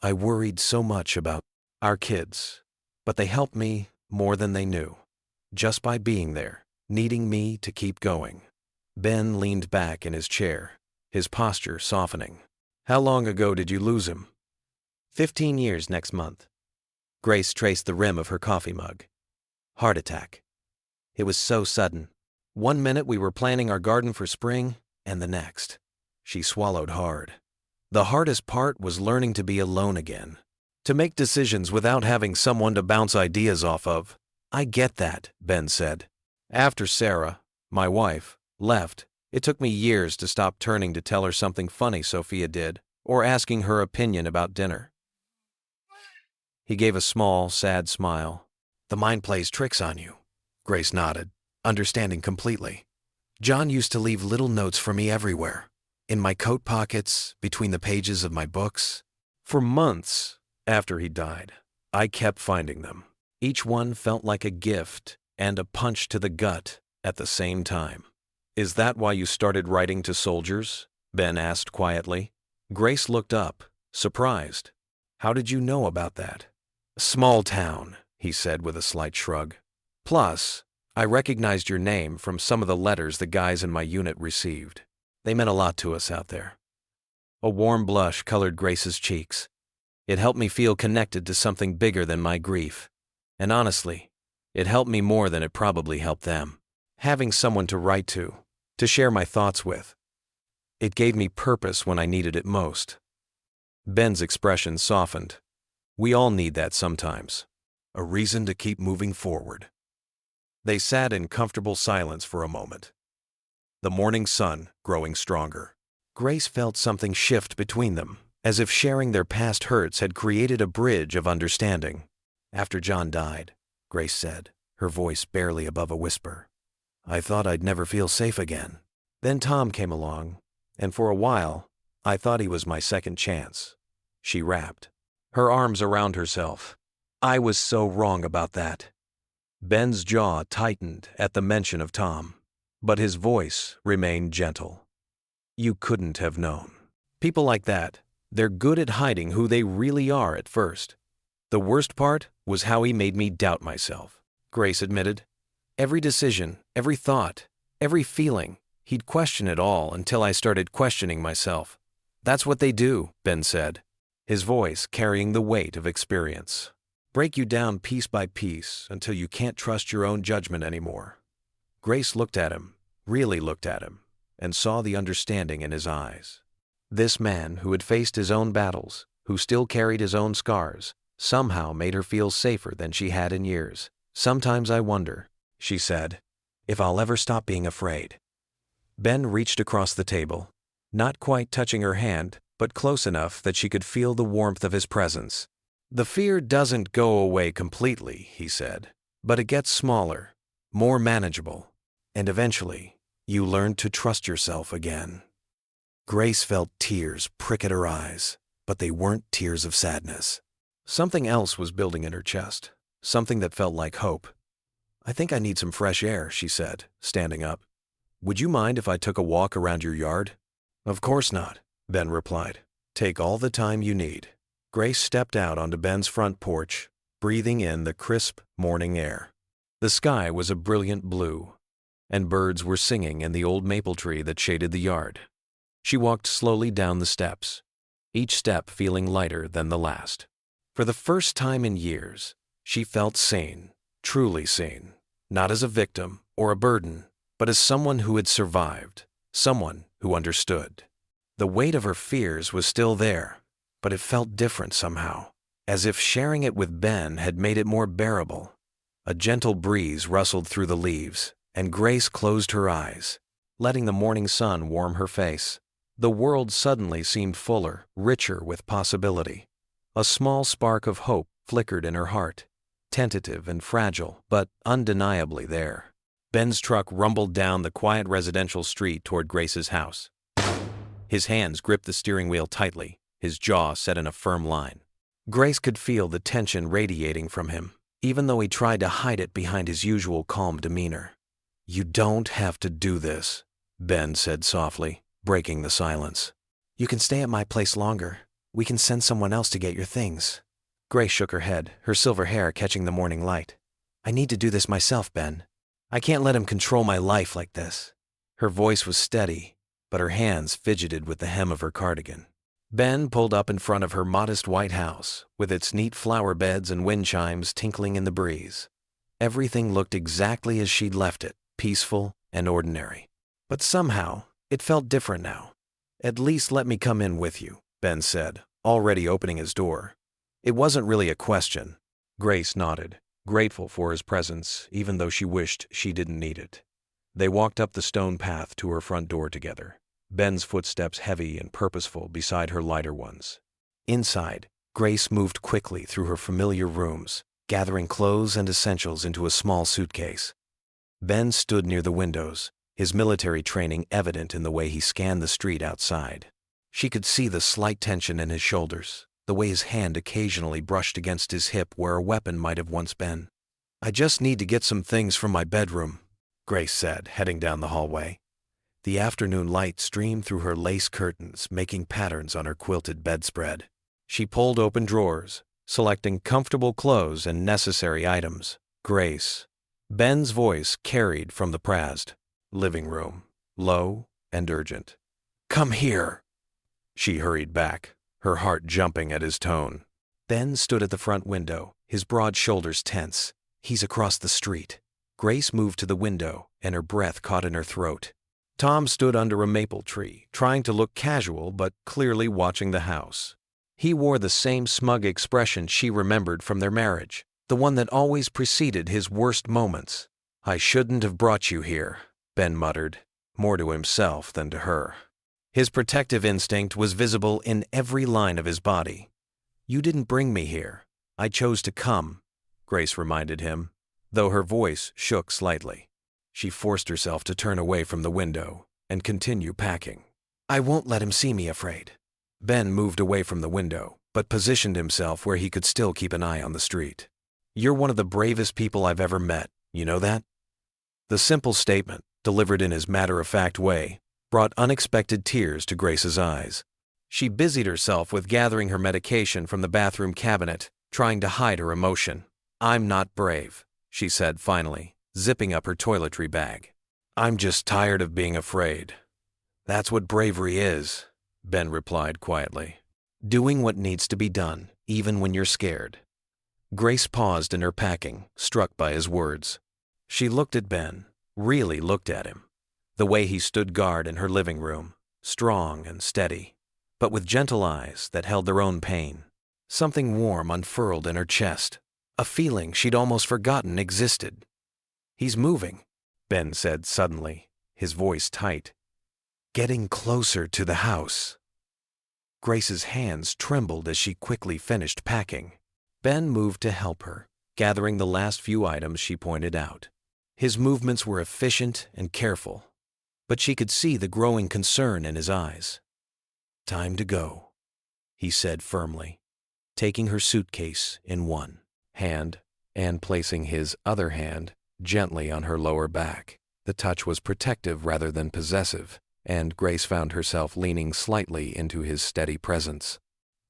I worried so much about our kids, but they helped me more than they knew, just by being there, needing me to keep going." Ben leaned back in his chair, his posture softening. "How long ago did you lose him?" 15 years next month." Grace traced the rim of her coffee mug. "Heart attack. It was so sudden. One minute we were planting our garden for spring, and the next." She swallowed hard. "The hardest part was learning to be alone again, to make decisions without having someone to bounce ideas off of." "I get that," Ben said. "After Sarah, my wife, left, it took me years to stop turning to tell her something funny Sophia did, or asking her opinion about dinner." He gave a small, sad smile. "The mind plays tricks on you." Grace nodded, understanding completely. "John used to leave little notes for me everywhere. In my coat pockets, between the pages of my books. For months after he died, I kept finding them. Each one felt like a gift and a punch to the gut at the same time." "Is that why you started writing to soldiers?" Ben asked quietly. Grace looked up, surprised. "How did you know about that?" "Small town," he said with a slight shrug. "Plus, I recognized your name from some of the letters the guys in my unit received. They meant a lot to us out there." A warm blush colored Grace's cheeks. "It helped me feel connected to something bigger than my grief. And honestly, it helped me more than it probably helped them. Having someone to write to share my thoughts with. It gave me purpose when I needed it most." Ben's expression softened. "We all need that sometimes. A reason to keep moving forward." They sat in comfortable silence for a moment, the morning sun growing stronger. Grace felt something shift between them, as if sharing their past hurts had created a bridge of understanding. "After John died," Grace said, her voice barely above a whisper, "I thought I'd never feel safe again. Then Tom came along, and for a while, I thought he was my second chance." She rapped, her arms around herself. "I was so wrong about that." Ben's jaw tightened at the mention of Tom, but his voice remained gentle. "You couldn't have known. People like that, they're good at hiding who they really are at first. The worst part was how he made me doubt myself, Grace admitted. Every decision, every thought, every feeling, he'd question it all until I started questioning myself. That's what they do, Ben said, his voice carrying the weight of experience. Break you down piece by piece until you can't trust your own judgment anymore. Grace looked at him, really looked at him, and saw the understanding in his eyes. This man who had faced his own battles, who still carried his own scars, somehow made her feel safer than she had in years. Sometimes I wonder, she said, if I'll ever stop being afraid. Ben reached across the table, not quite touching her hand, but close enough that she could feel the warmth of his presence. The fear doesn't go away completely, he said, but it gets smaller, more manageable, and eventually, you learn to trust yourself again. Grace felt tears prick at her eyes, but they weren't tears of sadness. Something else was building in her chest, something that felt like hope. I think I need some fresh air, she said, standing up. Would you mind if I took a walk around your yard? Of course not, Ben replied. Take all the time you need. Grace stepped out onto Ben's front porch, breathing in the crisp morning air. The sky was a brilliant blue, and birds were singing in the old maple tree that shaded the yard. She walked slowly down the steps, each step feeling lighter than the last. For the first time in years, she felt sane, truly sane, not as a victim or a burden, but as someone who had survived, someone who understood. The weight of her fears was still there, but it felt different somehow, as if sharing it with Ben had made it more bearable. A gentle breeze rustled through the leaves, and Grace closed her eyes, letting the morning sun warm her face. The world suddenly seemed fuller, richer with possibility. A small spark of hope flickered in her heart, tentative and fragile, but undeniably there. Ben's truck rumbled down the quiet residential street toward Grace's house. His hands gripped the steering wheel tightly, his jaw set in a firm line. Grace could feel the tension radiating from him, even though he tried to hide it behind his usual calm demeanor. You don't have to do this, Ben said softly, breaking the silence. You can stay at my place longer. We can send someone else to get your things. Grace shook her head, her silver hair catching the morning light. I need to do this myself, Ben. I can't let him control my life like this. Her voice was steady, but her hands fidgeted with the hem of her cardigan. Ben pulled up in front of her modest white house, with its neat flower beds and wind chimes tinkling in the breeze. Everything looked exactly as she'd left it, peaceful and ordinary. But somehow, it felt different now. At least let me come in with you, Ben said, already opening his door. It wasn't really a question. Grace nodded, grateful for his presence, even though she wished she didn't need it. They walked up the stone path to her front door together, Ben's footsteps heavy and purposeful beside her lighter ones. Inside, Grace moved quickly through her familiar rooms, gathering clothes and essentials into a small suitcase. Ben stood near the windows, his military training evident in the way he scanned the street outside. She could see the slight tension in his shoulders, the way his hand occasionally brushed against his hip where a weapon might have once been. I just need to get some things from my bedroom, Grace said, heading down the hallway. The afternoon light streamed through her lace curtains, making patterns on her quilted bedspread. She pulled open drawers, selecting comfortable clothes and necessary items. Grace. Ben's voice carried from the Prazd living room, low and urgent. Come here. She hurried back, her heart jumping at his tone. Ben stood at the front window, his broad shoulders tense. He's across the street. Grace moved to the window, and her breath caught in her throat. Tom stood under a maple tree, trying to look casual but clearly watching the house. He wore the same smug expression she remembered from their marriage, the one that always preceded his worst moments. I shouldn't have brought you here, Ben muttered, more to himself than to her. His protective instinct was visible in every line of his body. You didn't bring me here. I chose to come, Grace reminded him, though her voice shook slightly. She forced herself to turn away from the window and continue packing. I won't let him see me afraid. Ben moved away from the window, but positioned himself where he could still keep an eye on the street. You're one of the bravest people I've ever met, you know that? The simple statement, delivered in his matter-of-fact way, brought unexpected tears to Grace's eyes. She busied herself with gathering her medication from the bathroom cabinet, trying to hide her emotion. "I'm not brave," she said finally, zipping up her toiletry bag. "I'm just tired of being afraid." "That's what bravery is," Ben replied quietly. "Doing what needs to be done, even when you're scared." Grace paused in her packing, struck by his words. She looked at Ben, really looked at him. The way he stood guard in her living room, strong and steady, but with gentle eyes that held their own pain. Something warm unfurled in her chest, a feeling she'd almost forgotten existed. "He's moving," Ben said suddenly, his voice tight. "Getting closer to the house." Grace's hands trembled as she quickly finished packing. Ben moved to help her, gathering the last few items she pointed out. His movements were efficient and careful, but she could see the growing concern in his eyes. "Time to go," he said firmly, taking her suitcase in one hand and placing his other hand gently on her lower back. The touch was protective rather than possessive, and Grace found herself leaning slightly into his steady presence.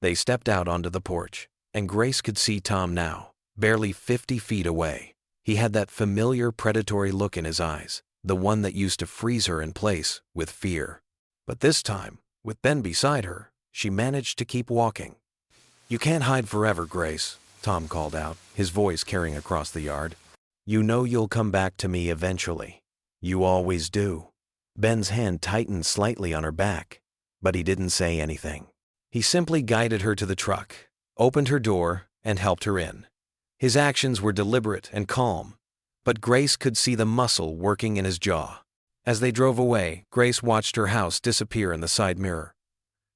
They stepped out onto the porch, and Grace could see Tom now, barely 50 feet away. He had that familiar predatory look in his eyes, the one that used to freeze her in place with fear. But this time, with Ben beside her, she managed to keep walking. "You can't hide forever, Grace," Tom called out, his voice carrying across the yard. "You know you'll come back to me eventually. You always do." Ben's hand tightened slightly on her back, but he didn't say anything. He simply guided her to the truck, opened her door, and helped her in. His actions were deliberate and calm, but Grace could see the muscle working in his jaw. As they drove away, Grace watched her house disappear in the side mirror.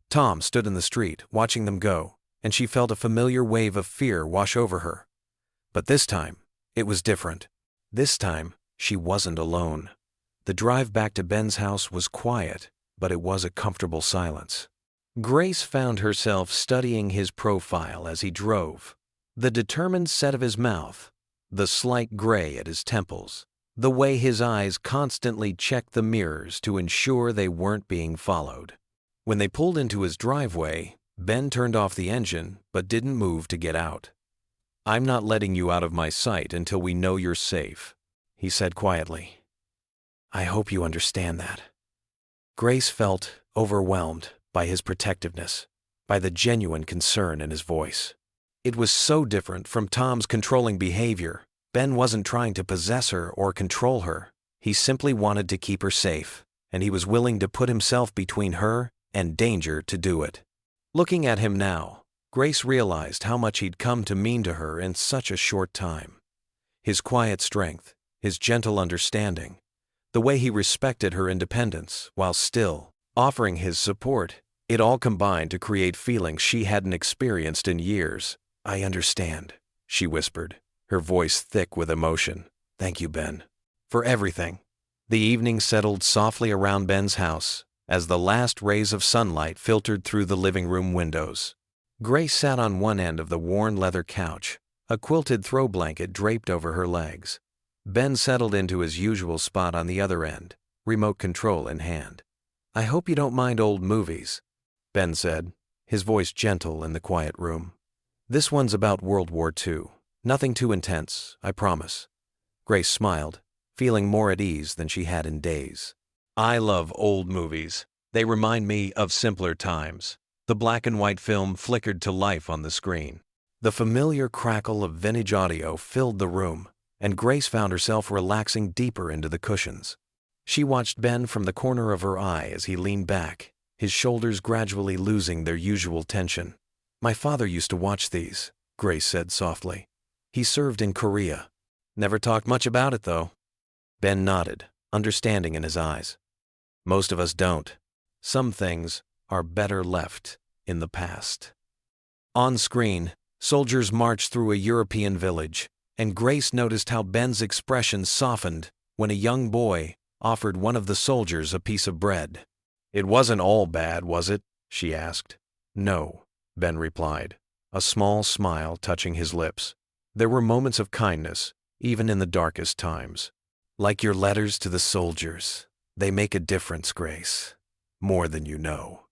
Tom stood in the street, watching them go, and she felt a familiar wave of fear wash over her. But this time, it was different. This time, she wasn't alone. The drive back to Ben's house was quiet, but it was a comfortable silence. Grace found herself studying his profile as he drove. The determined set of his mouth, the slight gray at his temples, the way his eyes constantly checked the mirrors to ensure they weren't being followed. When they pulled into his driveway, Ben turned off the engine but didn't move to get out. "I'm not letting you out of my sight until we know you're safe," he said quietly. "I hope you understand that." Grace felt overwhelmed by his protectiveness, by the genuine concern in his voice. It was so different from Tom's controlling behavior. Ben wasn't trying to possess her or control her. He simply wanted to keep her safe, and he was willing to put himself between her and danger to do it. Looking at him now, Grace realized how much he'd come to mean to her in such a short time. His quiet strength, his gentle understanding, the way he respected her independence while still offering his support, it all combined to create feelings she hadn't experienced in years. "I understand," she whispered, her voice thick with emotion. "Thank you, Ben, for everything." The evening settled softly around Ben's house as the last rays of sunlight filtered through the living room windows. Grace sat on one end of the worn leather couch, a quilted throw blanket draped over her legs. Ben settled into his usual spot on the other end, remote control in hand. "I hope you don't mind old movies," Ben said, his voice gentle in the quiet room. "This one's about World War II. Nothing too intense, I promise." Grace smiled, feeling more at ease than she had in days. "I love old movies. They remind me of simpler times." The black and white film flickered to life on the screen. The familiar crackle of vintage audio filled the room, and Grace found herself relaxing deeper into the cushions. She watched Ben from the corner of her eye as he leaned back, his shoulders gradually losing their usual tension. "My father used to watch these," Grace said softly. "He served in Korea. Never talked much about it, though." Ben nodded, understanding in his eyes. "Most of us don't. Some things are better left in the past." On screen, soldiers marched through a European village, and Grace noticed how Ben's expression softened when a young boy offered one of the soldiers a piece of bread. "It wasn't all bad, was it?" she asked. "No," Ben replied, a small smile touching his lips. "There were moments of kindness, even in the darkest times. Like your letters to the soldiers. They make a difference, Grace. More than you know."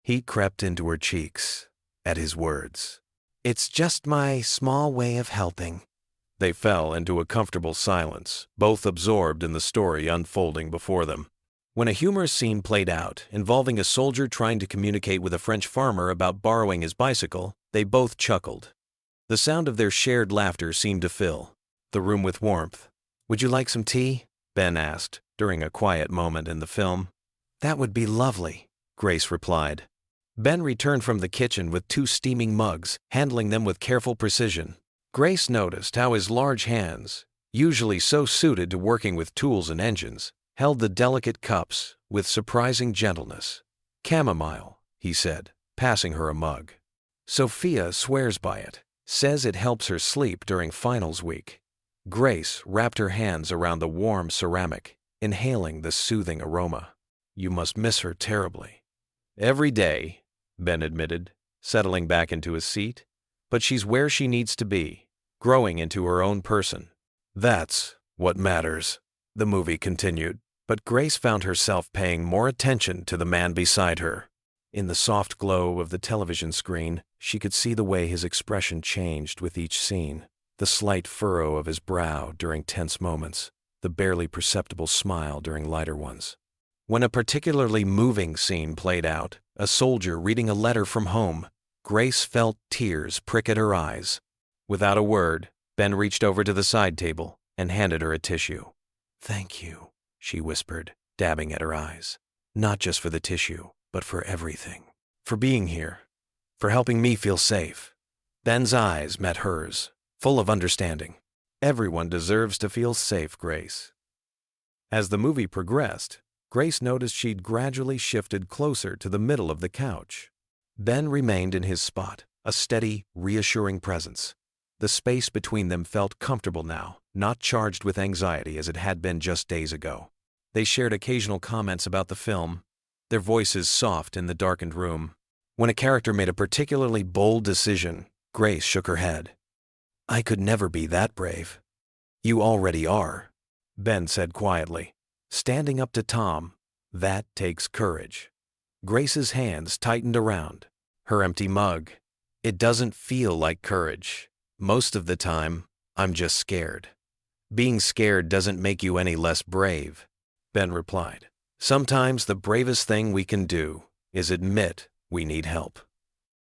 Heat crept into her cheeks at his words. It's just my small way of helping. They fell into a comfortable silence, both absorbed in the story unfolding before them. When a humorous scene played out, involving a soldier trying to communicate with a French farmer about borrowing his bicycle, they both chuckled. The sound of their shared laughter seemed to fill the room with warmth. "Would you like some tea?" Ben asked, during a quiet moment in the film. "That would be lovely," Grace replied. Ben returned from the kitchen with 2 steaming mugs, handling them with careful precision. Grace noticed how his large hands, usually so suited to working with tools and engines, held the delicate cups with surprising gentleness. "Chamomile," he said, passing her a mug. "Sophia swears by it, says it helps her sleep during finals week." Grace wrapped her hands around the warm ceramic, inhaling the soothing aroma. "You must miss her terribly." "Every day," Ben admitted, settling back into his seat. "But she's where she needs to be, growing into her own person. That's what matters," the movie continued. But Grace found herself paying more attention to the man beside her. In the soft glow of the television screen, she could see the way his expression changed with each scene. The slight furrow of his brow during tense moments, the barely perceptible smile during lighter ones. When a particularly moving scene played out, a soldier reading a letter from home, Grace felt tears prick at her eyes. Without a word, Ben reached over to the side table and handed her a tissue. "Thank you," she whispered, dabbing at her eyes. "Not just for the tissue, but for everything. For being here. For helping me feel safe." Ben's eyes met hers, full of understanding. "Everyone deserves to feel safe, Grace." As the movie progressed, Grace noticed she'd gradually shifted closer to the middle of the couch. Ben remained in his spot, a steady, reassuring presence. The space between them felt comfortable now, not charged with anxiety as it had been just days ago. They shared occasional comments about the film, their voices soft in the darkened room. When a character made a particularly bold decision, Grace shook her head. "I could never be that brave." "You already are," Ben said quietly. "Standing up to Tom, that takes courage." Grace's hands tightened around her empty mug. "It doesn't feel like courage. Most of the time, I'm just scared." "Being scared doesn't make you any less brave," Ben replied. "Sometimes the bravest thing we can do is admit we need help."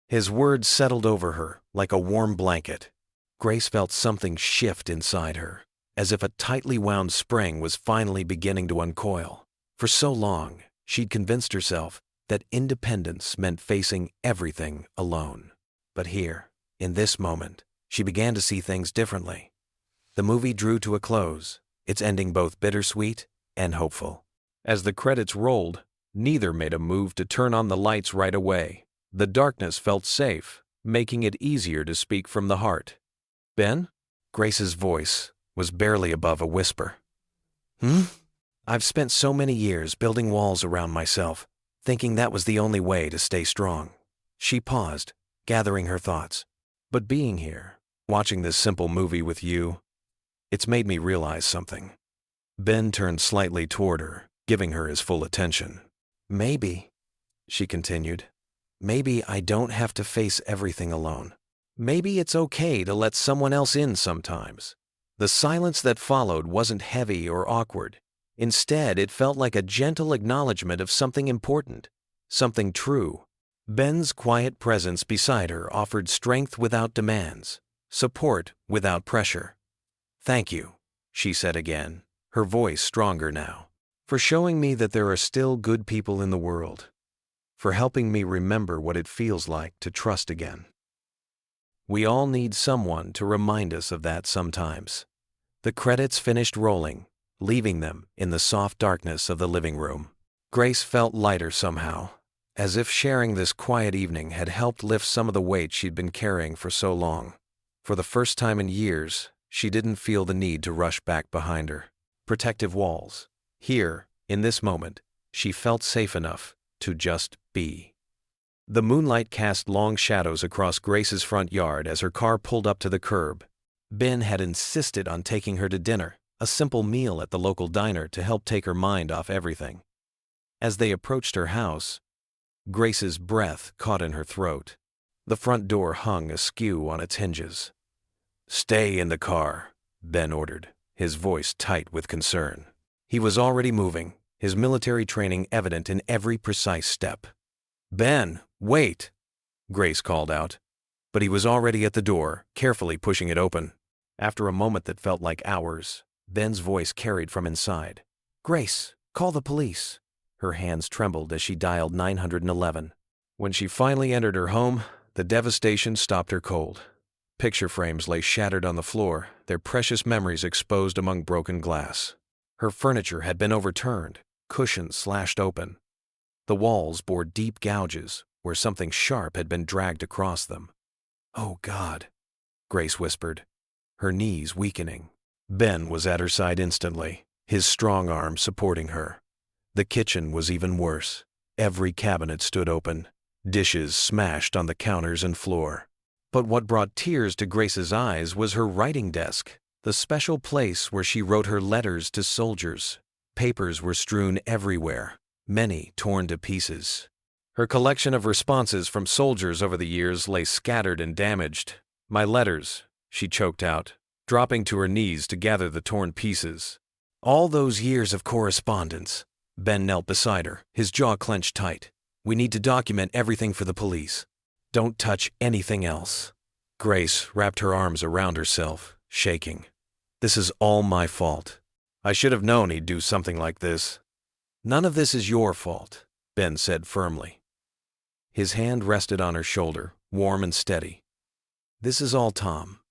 His words settled over her like a warm blanket. Grace felt something shift inside her, as if a tightly wound spring was finally beginning to uncoil. For so long, she'd convinced herself that independence meant facing everything alone. But here, in this moment, she began to see things differently. The movie drew to a close, its ending both bittersweet and hopeful. As the credits rolled, neither made a move to turn on the lights right away. The darkness felt safe, making it easier to speak from the heart. "Ben?" Grace's voice was barely above a whisper. "I've spent so many years building walls around myself, thinking that was the only way to stay strong." She paused, gathering her thoughts. "But being here, watching this simple movie with you, it's made me realize something." Ben turned slightly toward her, giving her his full attention. "Maybe," she continued, "maybe I don't have to face everything alone. Maybe it's okay to let someone else in sometimes." The silence that followed wasn't heavy or awkward. Instead, it felt like a gentle acknowledgement of something important, something true. Ben's quiet presence beside her offered strength without demands, support without pressure. "Thank you," she said again, her voice stronger now, "for showing me that there are still good people in the world, for helping me remember what it feels like to trust again." We all need someone to remind us of that sometimes. The credits finished rolling, leaving them in the soft darkness of the living room. Grace felt lighter somehow, as if sharing this quiet evening had helped lift some of the weight she'd been carrying for so long. For the first time in years, she didn't feel the need to rush back behind her protective walls. Here, in this moment, she felt safe enough to just be. The moonlight cast long shadows across Grace's front yard as her car pulled up to the curb. Ben had insisted on taking her to dinner, a simple meal at the local diner to help take her mind off everything. As they approached her house, Grace's breath caught in her throat. The front door hung askew on its hinges. "Stay in the car," Ben ordered, his voice tight with concern. He was already moving, his military training evident in every precise step. "Ben, wait!" Grace called out. But he was already at the door, carefully pushing it open. After a moment that felt like hours, Ben's voice carried from inside. "Grace, call the police." Her hands trembled as she dialed 911. When she finally entered her home, the devastation stopped her cold. Picture frames lay shattered on the floor, their precious memories exposed among broken glass. Her furniture had been overturned, cushions slashed open. The walls bore deep gouges where something sharp had been dragged across them. "Oh, God," Grace whispered, her knees weakening. Ben was at her side instantly, his strong arm supporting her. The kitchen was even worse. Every cabinet stood open, dishes smashed on the counters and floor. But what brought tears to Grace's eyes was her writing desk, the special place where she wrote her letters to soldiers. Papers were strewn everywhere, many torn to pieces. Her collection of responses from soldiers over the years lay scattered and damaged. "My letters," she choked out, dropping to her knees to gather the torn pieces. "All those years of correspondence." Ben knelt beside her, his jaw clenched tight. "We need to document everything for the police. Don't touch anything else." Grace wrapped her arms around herself, shaking. "This is all my fault. I should have known he'd do something like this." "None of this is your fault," Ben said firmly. His hand rested on her shoulder, warm and steady. "This is all Tom.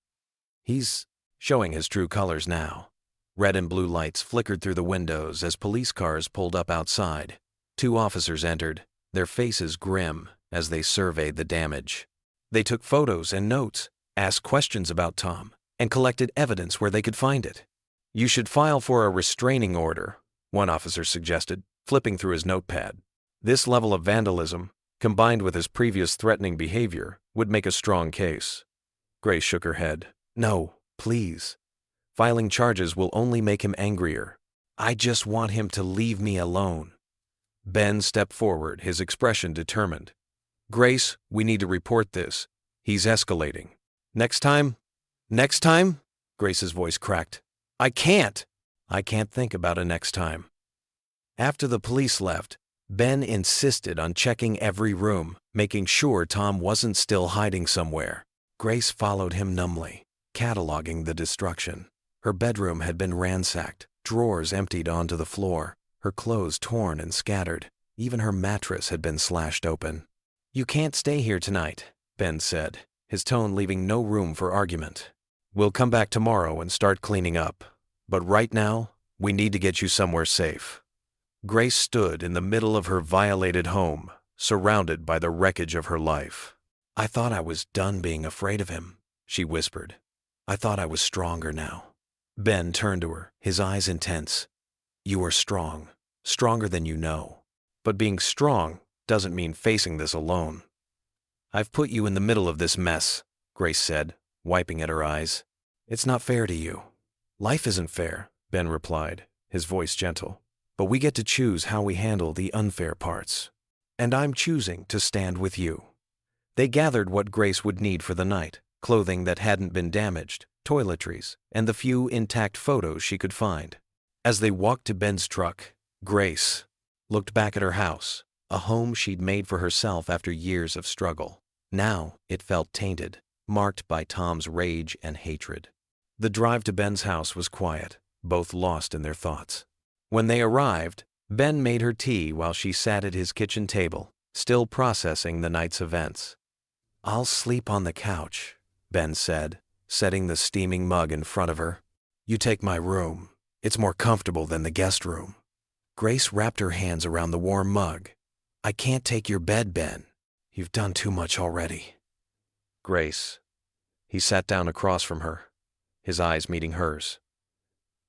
He's showing his true colors now." Red and blue lights flickered through the windows as police cars pulled up outside. 2 officers entered, their faces grim as they surveyed the damage. They took photos and notes, asked questions about Tom, and collected evidence where they could find it. "You should file for a restraining order," one officer suggested, flipping through his notepad. This level of vandalism, combined with his previous threatening behavior, would make a strong case. Grace shook her head. "No, please. Filing charges will only make him angrier. I just want him to leave me alone." Ben stepped forward, his expression determined. "Grace, we need to report this. He's escalating." Next time?" Grace's voice cracked. I can't think about a next time." After the police left, Ben insisted on checking every room, making sure Tom wasn't still hiding somewhere. Grace followed him numbly, cataloging the destruction. Her bedroom had been ransacked, drawers emptied onto the floor, her clothes torn and scattered. Even her mattress had been slashed open. "You can't stay here tonight," Ben said, his tone leaving no room for argument. "We'll come back tomorrow and start cleaning up. But right now, we need to get you somewhere safe." Grace stood in the middle of her violated home, surrounded by the wreckage of her life. "I thought I was done being afraid of him," she whispered. "I thought I was stronger now." Ben turned to her, his eyes intense. "You are strong, stronger than you know. But being strong doesn't mean facing this alone." "I've put you in the middle of this mess," Grace said, wiping at her eyes. "It's not fair to you." "Life isn't fair," Ben replied, his voice gentle. "But we get to choose how we handle the unfair parts. And I'm choosing to stand with you." They gathered what Grace would need for the night, clothing that hadn't been damaged, toiletries, and the few intact photos she could find. As they walked to Ben's truck, Grace looked back at her house, a home she'd made for herself after years of struggle. Now it felt tainted, marked by Tom's rage and hatred. The drive to Ben's house was quiet, both lost in their thoughts. When they arrived, Ben made her tea while she sat at his kitchen table, still processing the night's events. "I'll sleep on the couch," Ben said, setting the steaming mug in front of her. "You take my room. It's more comfortable than the guest room." Grace wrapped her hands around the warm mug. "I can't take your bed, Ben. You've done too much already." "Grace." He sat down across from her, his eyes meeting hers.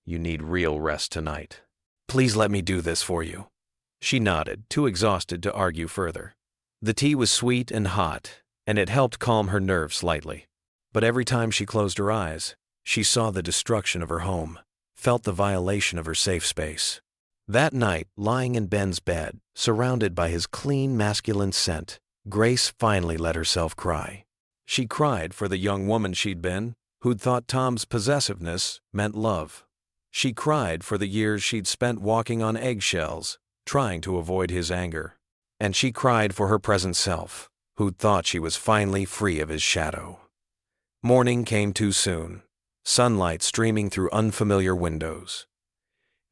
"You need real rest tonight. Please let me do this for you." She nodded, too exhausted to argue further. The tea was sweet and hot, and it helped calm her nerves slightly. But every time she closed her eyes, she saw the destruction of her home, felt the violation of her safe space. That night, lying in Ben's bed, surrounded by his clean masculine scent, Grace finally let herself cry. She cried for the young woman she'd been, who'd thought Tom's possessiveness meant love. She cried for the years she'd spent walking on eggshells, trying to avoid his anger. And she cried for her present self, who'd thought she was finally free of his shadow. Morning came too soon, sunlight streaming through unfamiliar windows.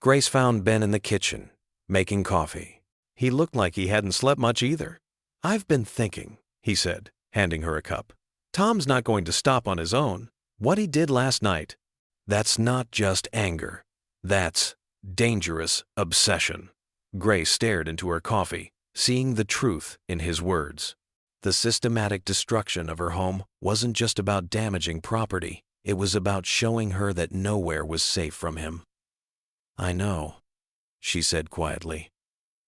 Grace found Ben in the kitchen, making coffee. He looked like he hadn't slept much either. "I've been thinking," he said, handing her a cup. "Tom's not going to stop on his own. What he did last night, that's not just anger. That's dangerous obsession." Grace stared into her coffee, seeing the truth in his words. The systematic destruction of her home wasn't just about damaging property. It was about showing her that nowhere was safe from him. "I know," she said quietly.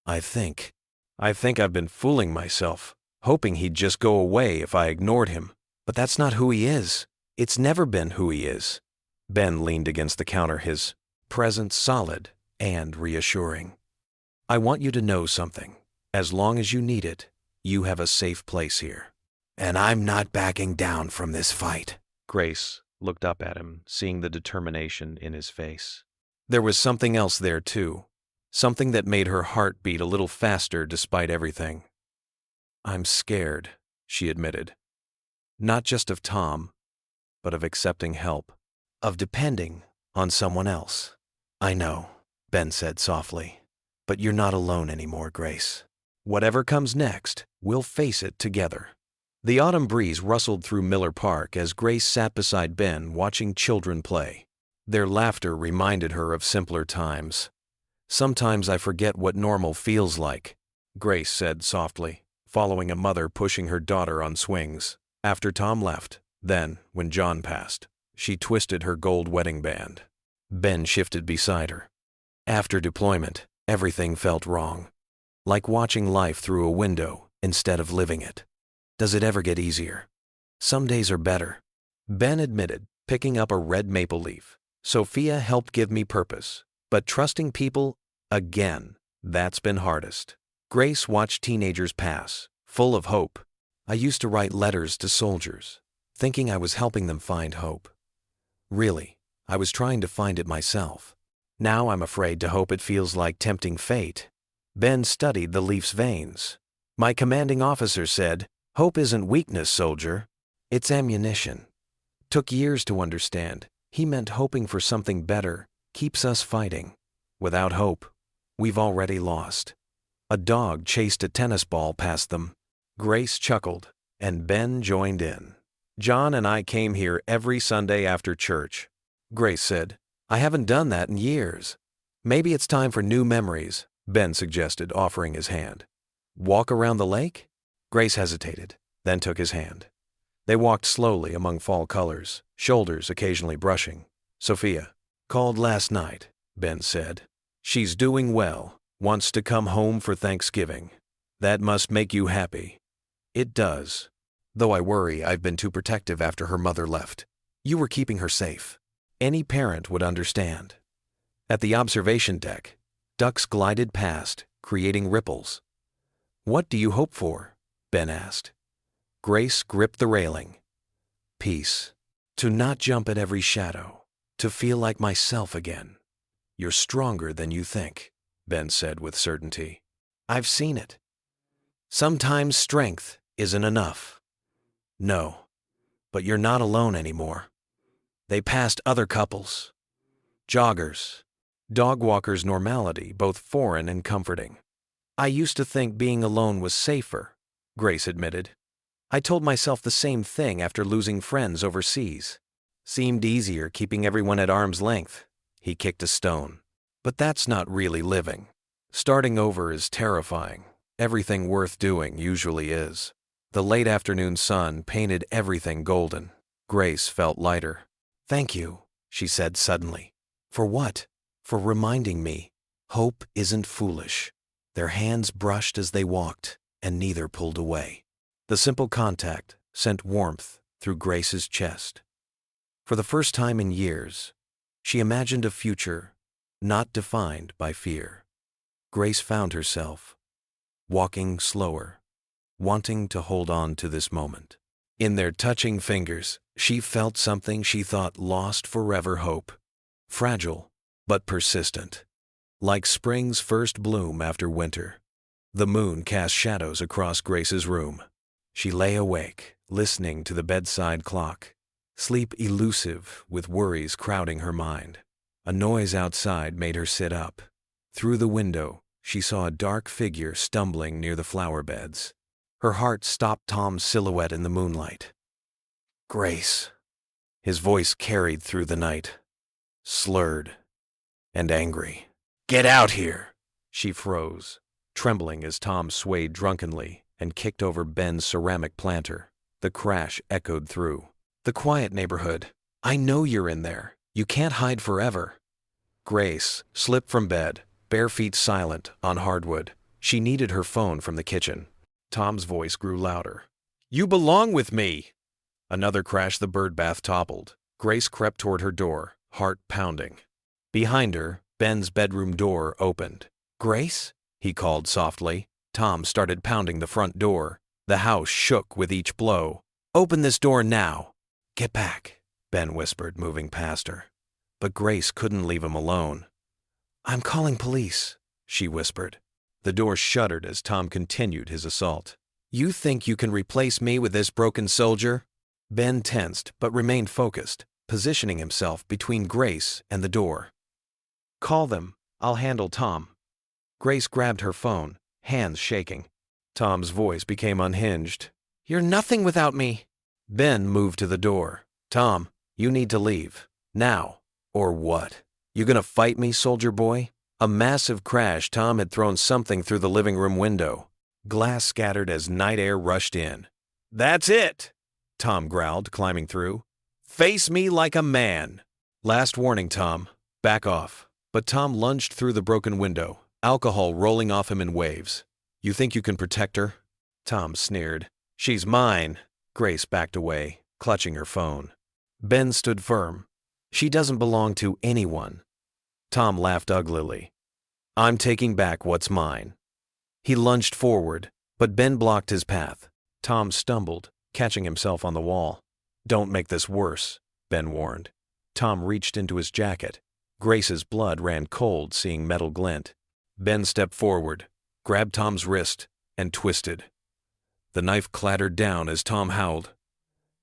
I think I've been fooling myself, hoping he'd just go away if I ignored him. But that's not who he is. It's never been who he is." Ben leaned against the counter, his presence solid and reassuring. "I want you to know something. As long as you need it, you have a safe place here." "And I'm not backing down from this fight." Grace looked up at him, seeing the determination in his face. There was something else there, too. Something that made her heart beat a little faster despite everything. "I'm scared," she admitted. "Not just of Tom, but of accepting help, of depending on someone else." "I know," Ben said softly. "But you're not alone anymore, Grace. Whatever comes next, we'll face it together." The autumn breeze rustled through Miller Park as Grace sat beside Ben watching children play. Their laughter reminded her of simpler times. "Sometimes I forget what normal feels like," Grace said softly, following a mother pushing her daughter on swings. After Tom left, then, when John passed, she twisted her gold wedding band. Ben shifted beside her. After deployment, everything felt wrong. Like watching life through a window instead of living it. "Does it ever get easier?" "Some days are better," Ben admitted, picking up a red maple leaf. "Sophia helped give me purpose. But trusting people, again, that's been hardest." Grace watched teenagers pass, full of hope. "I used to write letters to soldiers, thinking I was helping them find hope. Really, I was trying to find it myself. Now I'm afraid to hope it feels like tempting fate." Ben studied the leaf's veins. "My commanding officer said, 'Hope isn't weakness, soldier. It's ammunition.' Took years to understand. He meant hoping for something better keeps us fighting. Without hope, we've already lost." A dog chased a tennis ball past them. Grace chuckled, and Ben joined in. "John and I came here every Sunday after church," Grace said. "I haven't done that in years." "Maybe it's time for new memories," Ben suggested, offering his hand. "Walk around the lake?" Grace hesitated, then took his hand. They walked slowly among fall colors, shoulders occasionally brushing. "Sophia called last night," Ben said. "She's doing well, wants to come home for Thanksgiving. That must make you happy." "It does. Though I worry I've been too protective after her mother left. You were keeping her safe. Any parent would understand." At the observation deck, ducks glided past, creating ripples. "What do you hope for?" Ben asked. Grace gripped the railing. "Peace. To not jump at every shadow. To feel like myself again." "You're stronger than you think," Ben said with certainty. "I've seen it. Sometimes strength isn't enough." "No, but you're not alone anymore." They passed other couples. Joggers. Dog walkers' normality, both foreign and comforting. "I used to think being alone was safer," Grace admitted. "I told myself the same thing after losing friends overseas. Seemed easier keeping everyone at arm's length." He kicked a stone. "But that's not really living. Starting over is terrifying. Everything worth doing usually is." The late afternoon sun painted everything golden. Grace felt lighter. "Thank you," she said suddenly. "For what?" "For reminding me. Hope isn't foolish." Their hands brushed as they walked, and neither pulled away. The simple contact sent warmth through Grace's chest. For the first time in years, she imagined a future not defined by fear. Grace found herself walking slower, wanting to hold on to this moment. In their touching fingers, she felt something she thought lost forever hope. Fragile, but persistent. Like spring's first bloom after winter. The moon cast shadows across Grace's room. She lay awake, listening to the bedside clock. Sleep elusive, with worries crowding her mind. A noise outside made her sit up. Through the window, she saw a dark figure stumbling near the flower beds. Her heart stopped Tom's silhouette in the moonlight. Grace. His voice carried through the night. Slurred and angry. Get out here! She froze, trembling as Tom swayed drunkenly and kicked over Ben's ceramic planter. The crash echoed through the quiet neighborhood. I know you're in there. You can't hide forever. Grace slipped from bed, bare feet silent on hardwood. She needed her phone from the kitchen. Tom's voice grew louder. You belong with me! Another crash, the birdbath toppled. Grace crept toward her door, heart pounding. Behind her, Ben's bedroom door opened. Grace? He called softly. Tom started pounding the front door. The house shook with each blow. Open this door now! Get back, Ben whispered, moving past her. But Grace couldn't leave him alone. I'm calling police, she whispered. The door shuddered as Tom continued his assault. You think you can replace me with this broken soldier? Ben tensed but remained focused, positioning himself between Grace and the door. Call them. I'll handle Tom. Grace grabbed her phone, hands shaking. Tom's voice became unhinged. You're nothing without me. Ben moved to the door. Tom, you need to leave. Now. Or what? You gonna fight me, soldier boy? A massive crash. Tom had thrown something through the living room window. Glass scattered as night air rushed in. That's it! Tom growled, climbing through. Face me like a man. Last warning, Tom. Back off. But Tom lunged through the broken window, alcohol rolling off him in waves. You think you can protect her? Tom sneered. She's mine. Grace backed away, clutching her phone. Ben stood firm. She doesn't belong to anyone. Tom laughed uglily. I'm taking back what's mine. He lunged forward, but Ben blocked his path. Tom stumbled, catching himself on the wall. Don't make this worse, Ben warned. Tom reached into his jacket. Grace's blood ran cold, seeing metal glint. Ben stepped forward, grabbed Tom's wrist, and twisted. The knife clattered down as Tom howled.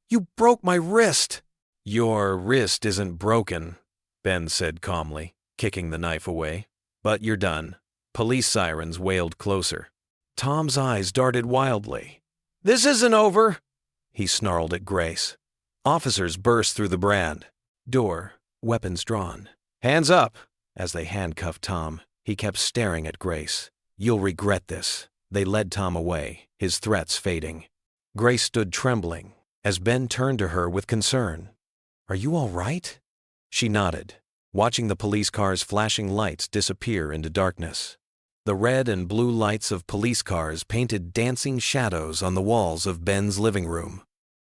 You broke my wrist! Your wrist isn't broken, Ben said calmly, kicking the knife away. But you're done. Police sirens wailed closer. Tom's eyes darted wildly. This isn't over, he snarled at Grace. Officers burst through the brand. Door, weapons drawn. Hands up! As they handcuffed Tom, he kept staring at Grace. You'll regret this. They led Tom away, his threats fading. Grace stood trembling as Ben turned to her with concern. Are you all right? She nodded, watching the police car's flashing lights disappear into darkness. The red and blue lights of police cars painted dancing shadows on the walls of Ben's living room.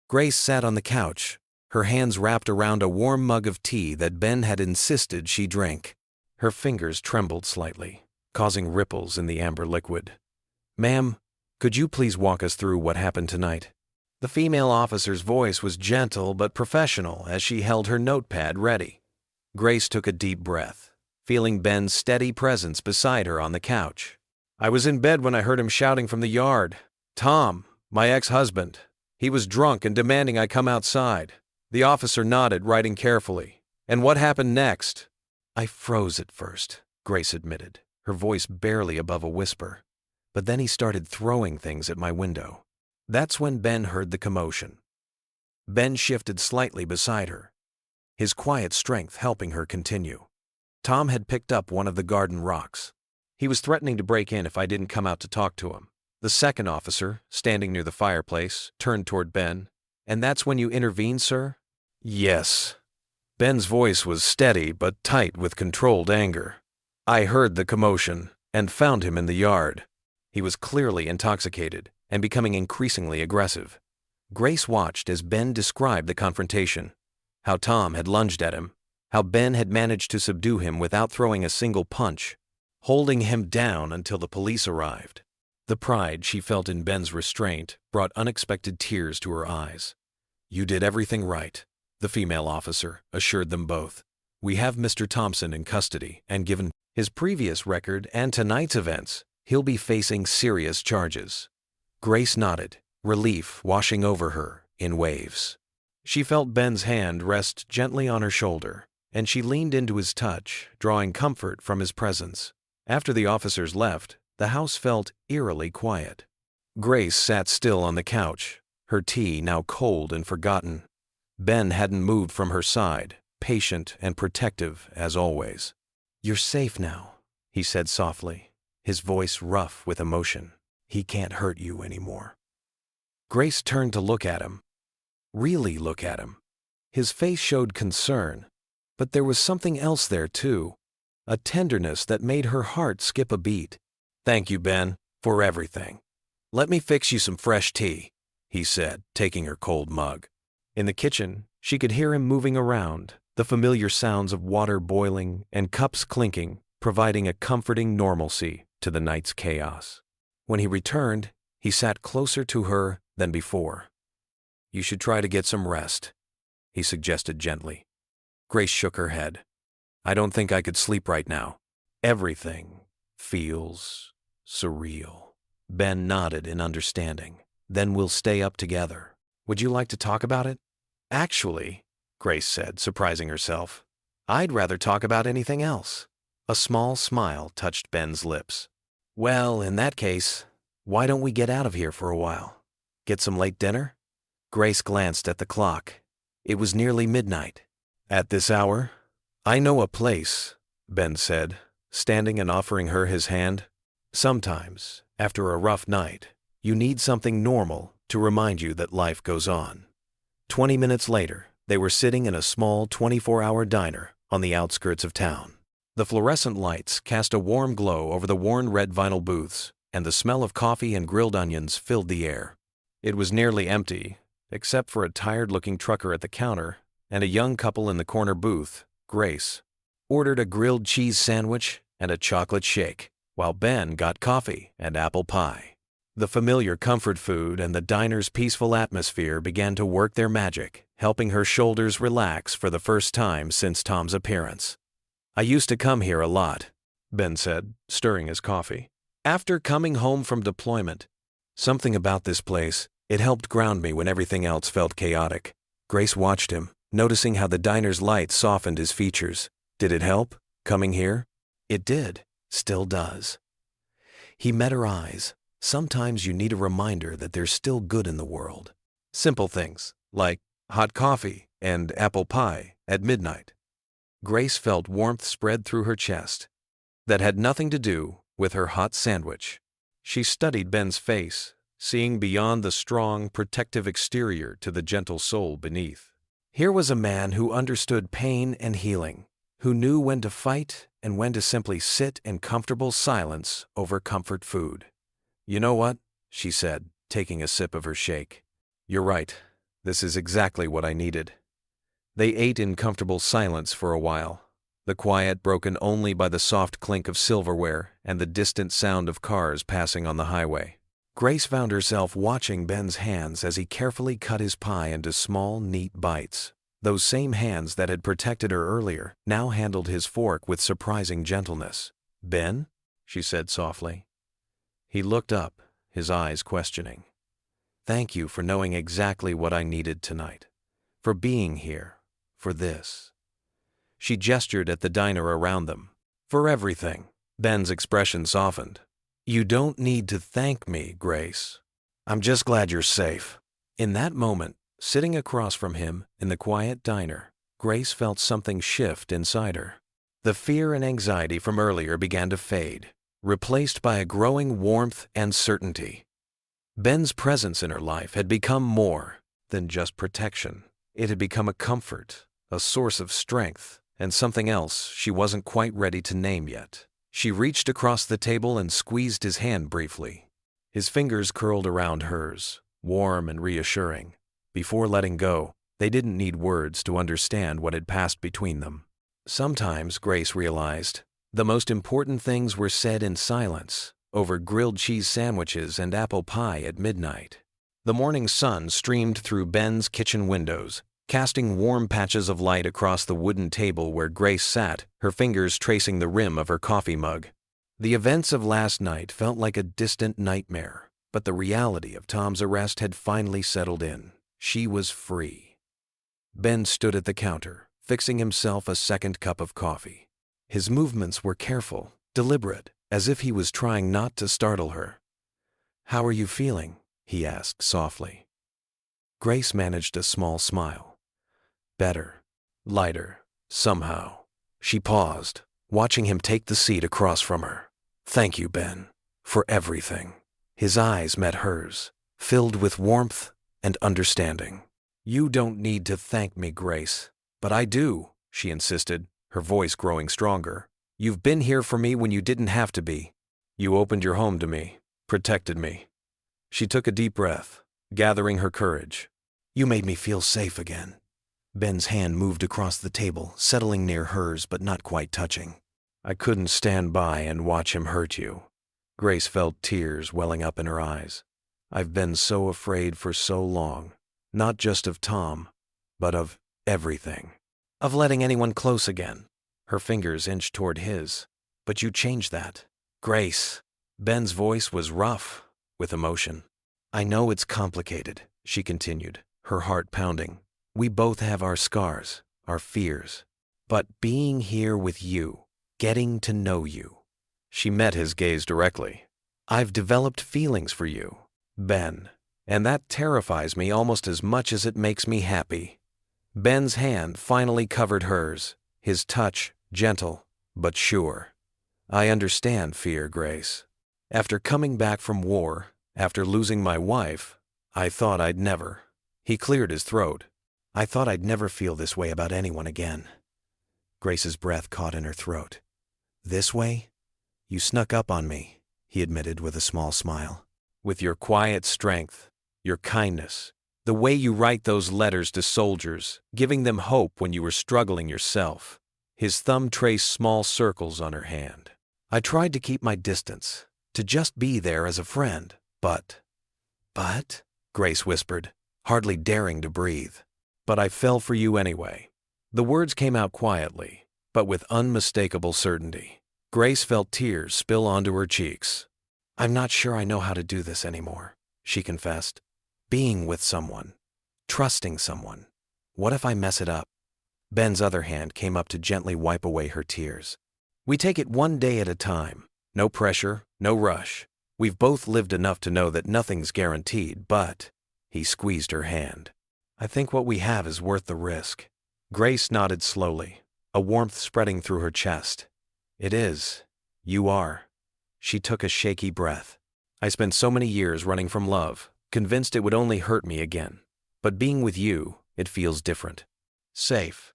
Grace sat on the couch, her hands wrapped around a warm mug of tea that Ben had insisted she drink. Her fingers trembled slightly, causing ripples in the amber liquid. Ma'am, could you please walk us through what happened tonight? The female officer's voice was gentle but professional as she held her notepad ready. Grace took a deep breath, feeling Ben's steady presence beside her on the couch. I was in bed when I heard him shouting from the yard. Tom, my ex-husband. He was drunk and demanding I come outside. The officer nodded, writing carefully. And what happened next? I froze at first, Grace admitted, her voice barely above a whisper. But then he started throwing things at my window. That's when Ben heard the commotion. Ben shifted slightly beside her, his quiet strength helping her continue. Tom had picked up one of the garden rocks. He was threatening to break in if I didn't come out to talk to him. The second officer, standing near the fireplace, turned toward Ben. And that's when you intervened, sir? Yes. Ben's voice was steady but tight with controlled anger. I heard the commotion and found him in the yard. He was clearly intoxicated and becoming increasingly aggressive. Grace watched as Ben described the confrontation, how Tom had lunged at him, how Ben had managed to subdue him without throwing a single punch, holding him down until the police arrived. The pride she felt in Ben's restraint brought unexpected tears to her eyes. "You did everything right," the female officer assured them both. "We have Mr. Thompson in custody, and given his previous record and tonight's events, he'll be facing serious charges." Grace nodded, relief washing over her in waves. She felt Ben's hand rest gently on her shoulder, and she leaned into his touch, drawing comfort from his presence. After the officers left, the house felt eerily quiet. Grace sat still on the couch, her tea now cold and forgotten. Ben hadn't moved from her side, patient and protective as always. "You're safe now," he said softly, his voice rough with emotion. "He can't hurt you anymore." Grace turned to look at him. Really look at him. His face showed concern, but there was something else there too, a tenderness that made her heart skip a beat. "Thank you, Ben, for everything. Let me fix you some fresh tea," he said, taking her cold mug. In the kitchen, she could hear him moving around, the familiar sounds of water boiling and cups clinking, providing a comforting normalcy to the night's chaos. When he returned, he sat closer to her than before. "You should try to get some rest," he suggested gently. Grace shook her head. "I don't think I could sleep right now. Everything feels surreal." Ben nodded in understanding. "Then we'll stay up together. Would you like to talk about it?" "Actually," Grace said, surprising herself, "I'd rather talk about anything else." A small smile touched Ben's lips. "Well, in that case, why don't we get out of here for a while? Get some late dinner?" Grace glanced at the clock. It was nearly midnight. "At this hour? I know a place," Ben said, standing and offering her his hand. "Sometimes, after a rough night, you need something normal to remind you that life goes on." 20 minutes later, they were sitting in a small 24-hour diner on the outskirts of town. The fluorescent lights cast a warm glow over the worn red vinyl booths, and the smell of coffee and grilled onions filled the air. It was nearly empty, except for a tired-looking trucker at the counter and a young couple in the corner booth. Grace ordered a grilled cheese sandwich and a chocolate shake, while Ben got coffee and apple pie. The familiar comfort food and the diner's peaceful atmosphere began to work their magic, helping her shoulders relax for the first time since Tom's appearance. "I used to come here a lot," Ben said, stirring his coffee. "After coming home from deployment, something about this place, it helped ground me when everything else felt chaotic." Grace watched him, noticing how the diner's light softened his features. Did it help, coming here? It did, still does. He met her eyes. Sometimes you need a reminder that there's still good in the world. Simple things, like hot coffee and apple pie at midnight. Grace felt warmth spread through her chest. That had nothing to do with her hot sandwich. She studied Ben's face, seeing beyond the strong, protective exterior to the gentle soul beneath. Here was a man who understood pain and healing, who knew when to fight and when to simply sit in comfortable silence over comfort food. "You know what?" she said, taking a sip of her shake. "You're right. This is exactly what I needed." They ate in comfortable silence for a while, the quiet broken only by the soft clink of silverware and the distant sound of cars passing on the highway. Grace found herself watching Ben's hands as he carefully cut his pie into small, neat bites. Those same hands that had protected her earlier now handled his fork with surprising gentleness. "Ben?" she said softly. He looked up, his eyes questioning. "Thank you for knowing exactly what I needed tonight. For being here. For this." She gestured at the diner around them. "For everything." Ben's expression softened. "You don't need to thank me, Grace. I'm just glad you're safe." In that moment, sitting across from him in the quiet diner, Grace felt something shift inside her. The fear and anxiety from earlier began to fade, replaced by a growing warmth and certainty. Ben's presence in her life had become more than just protection. It had become a comfort, a source of strength, and something else she wasn't quite ready to name yet. She reached across the table and squeezed his hand briefly. His fingers curled around hers, warm and reassuring. Before letting go, they didn't need words to understand what had passed between them. Sometimes, Grace realized, the most important things were said in silence, over grilled cheese sandwiches and apple pie at midnight. The morning sun streamed through Ben's kitchen windows, casting warm patches of light across the wooden table where Grace sat, her fingers tracing the rim of her coffee mug. The events of last night felt like a distant nightmare, but the reality of Tom's arrest had finally settled in. She was free. Ben stood at the counter, fixing himself a second cup of coffee. His movements were careful, deliberate, as if he was trying not to startle her. "How are you feeling?" he asked softly. Grace managed a small smile. "Better. Lighter. Somehow." She paused, watching him take the seat across from her. "Thank you, Ben, for everything." His eyes met hers, filled with warmth and understanding. "You don't need to thank me, Grace." "But I do," she insisted, her voice growing stronger. "You've been here for me when you didn't have to be. You opened your home to me, protected me." She took a deep breath, gathering her courage. "You made me feel safe again." Ben's hand moved across the table, settling near hers but not quite touching. "I couldn't stand by and watch him hurt you." Grace felt tears welling up in her eyes. "I've been so afraid for so long, not just of Tom, but of everything. Of letting anyone close again." Her fingers inched toward his. "But you changed that." "Grace." Ben's voice was rough with emotion. "I know it's complicated," she continued, her heart pounding. "We both have our scars, our fears. But being here with you, getting to know you." She met his gaze directly. "I've developed feelings for you, Ben, and that terrifies me almost as much as it makes me happy." Ben's hand finally covered hers, his touch gentle but sure. "I understand fear, Grace. After coming back from war, after losing my wife, I thought I'd never." He cleared his throat. "I thought I'd never feel this way about anyone again." Grace's breath caught in her throat. "This way? You snuck up on me," he admitted with a small smile. "With your quiet strength, your kindness, the way you write those letters to soldiers, giving them hope when you were struggling yourself." His thumb traced small circles on her hand. "I tried to keep my distance, to just be there as a friend, but—" "But?" Grace whispered, hardly daring to breathe. "But I fell for you anyway." The words came out quietly, but with unmistakable certainty. Grace felt tears spill onto her cheeks. "I'm not sure I know how to do this anymore," she confessed. "Being with someone, trusting someone. What if I mess it up?" Ben's other hand came up to gently wipe away her tears. "We take it one day at a time. No pressure, no rush. We've both lived enough to know that nothing's guaranteed, but—" He squeezed her hand. "I think what we have is worth the risk." Grace nodded slowly, a warmth spreading through her chest. "It is. You are." She took a shaky breath. "I spent so many years running from love, convinced it would only hurt me again. But being with you, it feels different. Safe."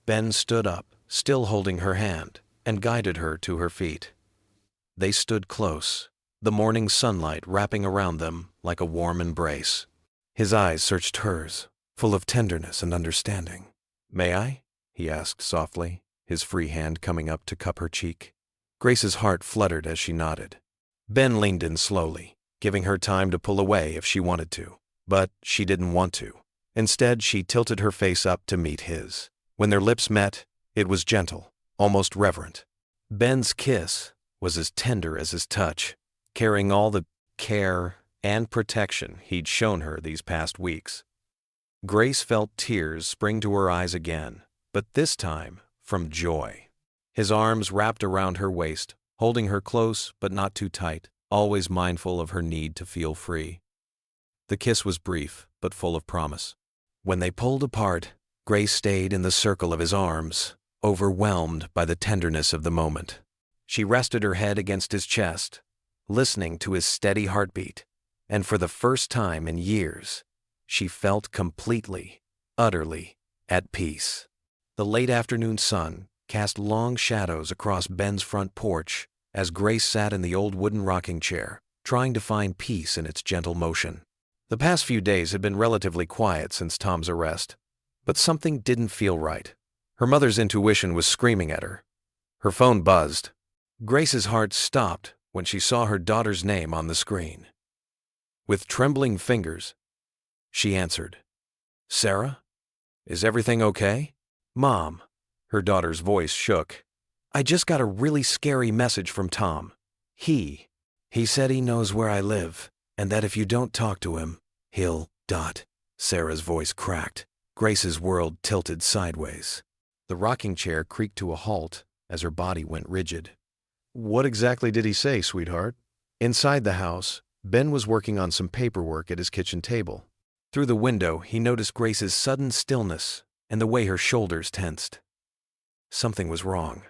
Ben stood up, still holding her hand, and guided her to her feet. They stood close, the morning sunlight wrapping around them like a warm embrace. His eyes searched hers, full of tenderness and understanding. "May I?" he asked softly, his free hand coming up to cup her cheek. Grace's heart fluttered as she nodded. Ben leaned in slowly, giving her time to pull away if she wanted to. But she didn't want to. Instead, she tilted her face up to meet his. When their lips met, it was gentle, almost reverent. Ben's kiss was as tender as his touch, carrying all the care and protection he'd shown her these past weeks. Grace felt tears spring to her eyes again, but this time from joy. His arms wrapped around her waist, holding her close but not too tight, always mindful of her need to feel free. The kiss was brief but full of promise. When they pulled apart, Grace stayed in the circle of his arms, overwhelmed by the tenderness of the moment. She rested her head against his chest, listening to his steady heartbeat, and for the first time in years, she felt completely, utterly at peace. The late afternoon sun cast long shadows across Ben's front porch as Grace sat in the old wooden rocking chair, trying to find peace in its gentle motion. The past few days had been relatively quiet since Tom's arrest, but something didn't feel right. Her mother's intuition was screaming at her. Her phone buzzed. Grace's heart stopped when she saw her daughter's name on the screen. With trembling fingers, she answered, "Sarah? Is everything okay?" "Mom," her daughter's voice shook. "I just got a really scary message from Tom. He said he knows where I live, and that if you don't talk to him, he'll. Sarah's voice cracked. Grace's world tilted sideways. The rocking chair creaked to a halt as her body went rigid. "What exactly did he say, sweetheart?" Inside the house, Ben was working on some paperwork at his kitchen table. Through the window, he noticed Grace's sudden stillness and the way her shoulders tensed. Something was wrong.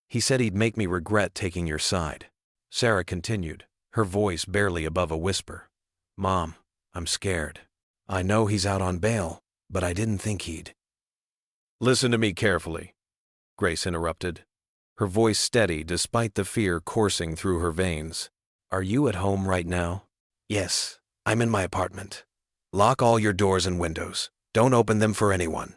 "He said he'd make me regret taking your side," Sarah continued, her voice barely above a whisper. "Mom, I'm scared. I know he's out on bail, but I didn't think he'd." "Listen to me carefully," Grace interrupted, her voice steady despite the fear coursing through her veins. "Are you at home right now?" "Yes, I'm in my apartment. Lock all your doors and windows. Don't open them for anyone."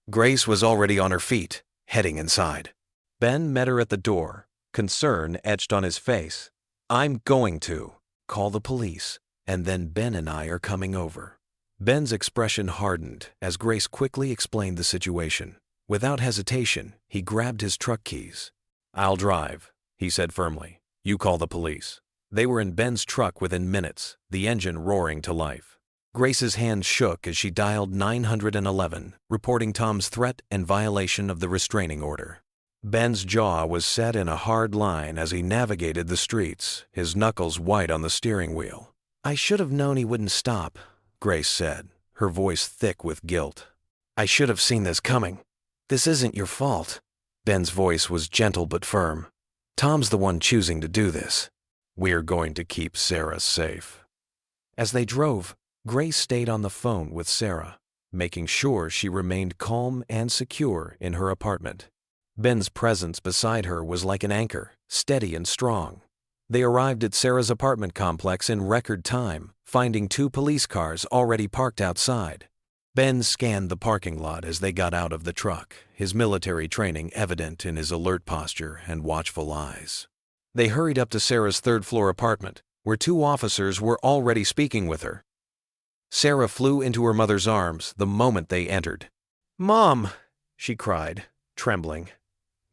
Grace was already on her feet, heading inside. Ben met her at the door, concern etched on his face. "I'm going to call the police, and then Ben and I are coming over." Ben's expression hardened as Grace quickly explained the situation. Without hesitation, he grabbed his truck keys. "I'll drive," he said firmly. "You call the police." They were in Ben's truck within minutes, the engine roaring to life. Grace's hand shook as she dialed 911, reporting Tom's threat and violation of the restraining order. Ben's jaw was set in a hard line as he navigated the streets, his knuckles white on the steering wheel. "I should have known he wouldn't stop," Grace said, her voice thick with guilt. "I should have seen this coming. This isn't your fault." Ben's voice was gentle but firm. "Tom's the one choosing to do this. We're going to keep Sarah safe." As they drove, Grace stayed on the phone with Sarah, making sure she remained calm and secure in her apartment. Ben's presence beside her was like an anchor, steady and strong. They arrived at Sarah's apartment complex in record time, finding 2 police cars already parked outside. Ben scanned the parking lot as they got out of the truck, his military training evident in his alert posture and watchful eyes. They hurried up to Sarah's 3rd-floor apartment, where 2 officers were already speaking with her. Sarah flew into her mother's arms the moment they entered. "Mom!" she cried, trembling.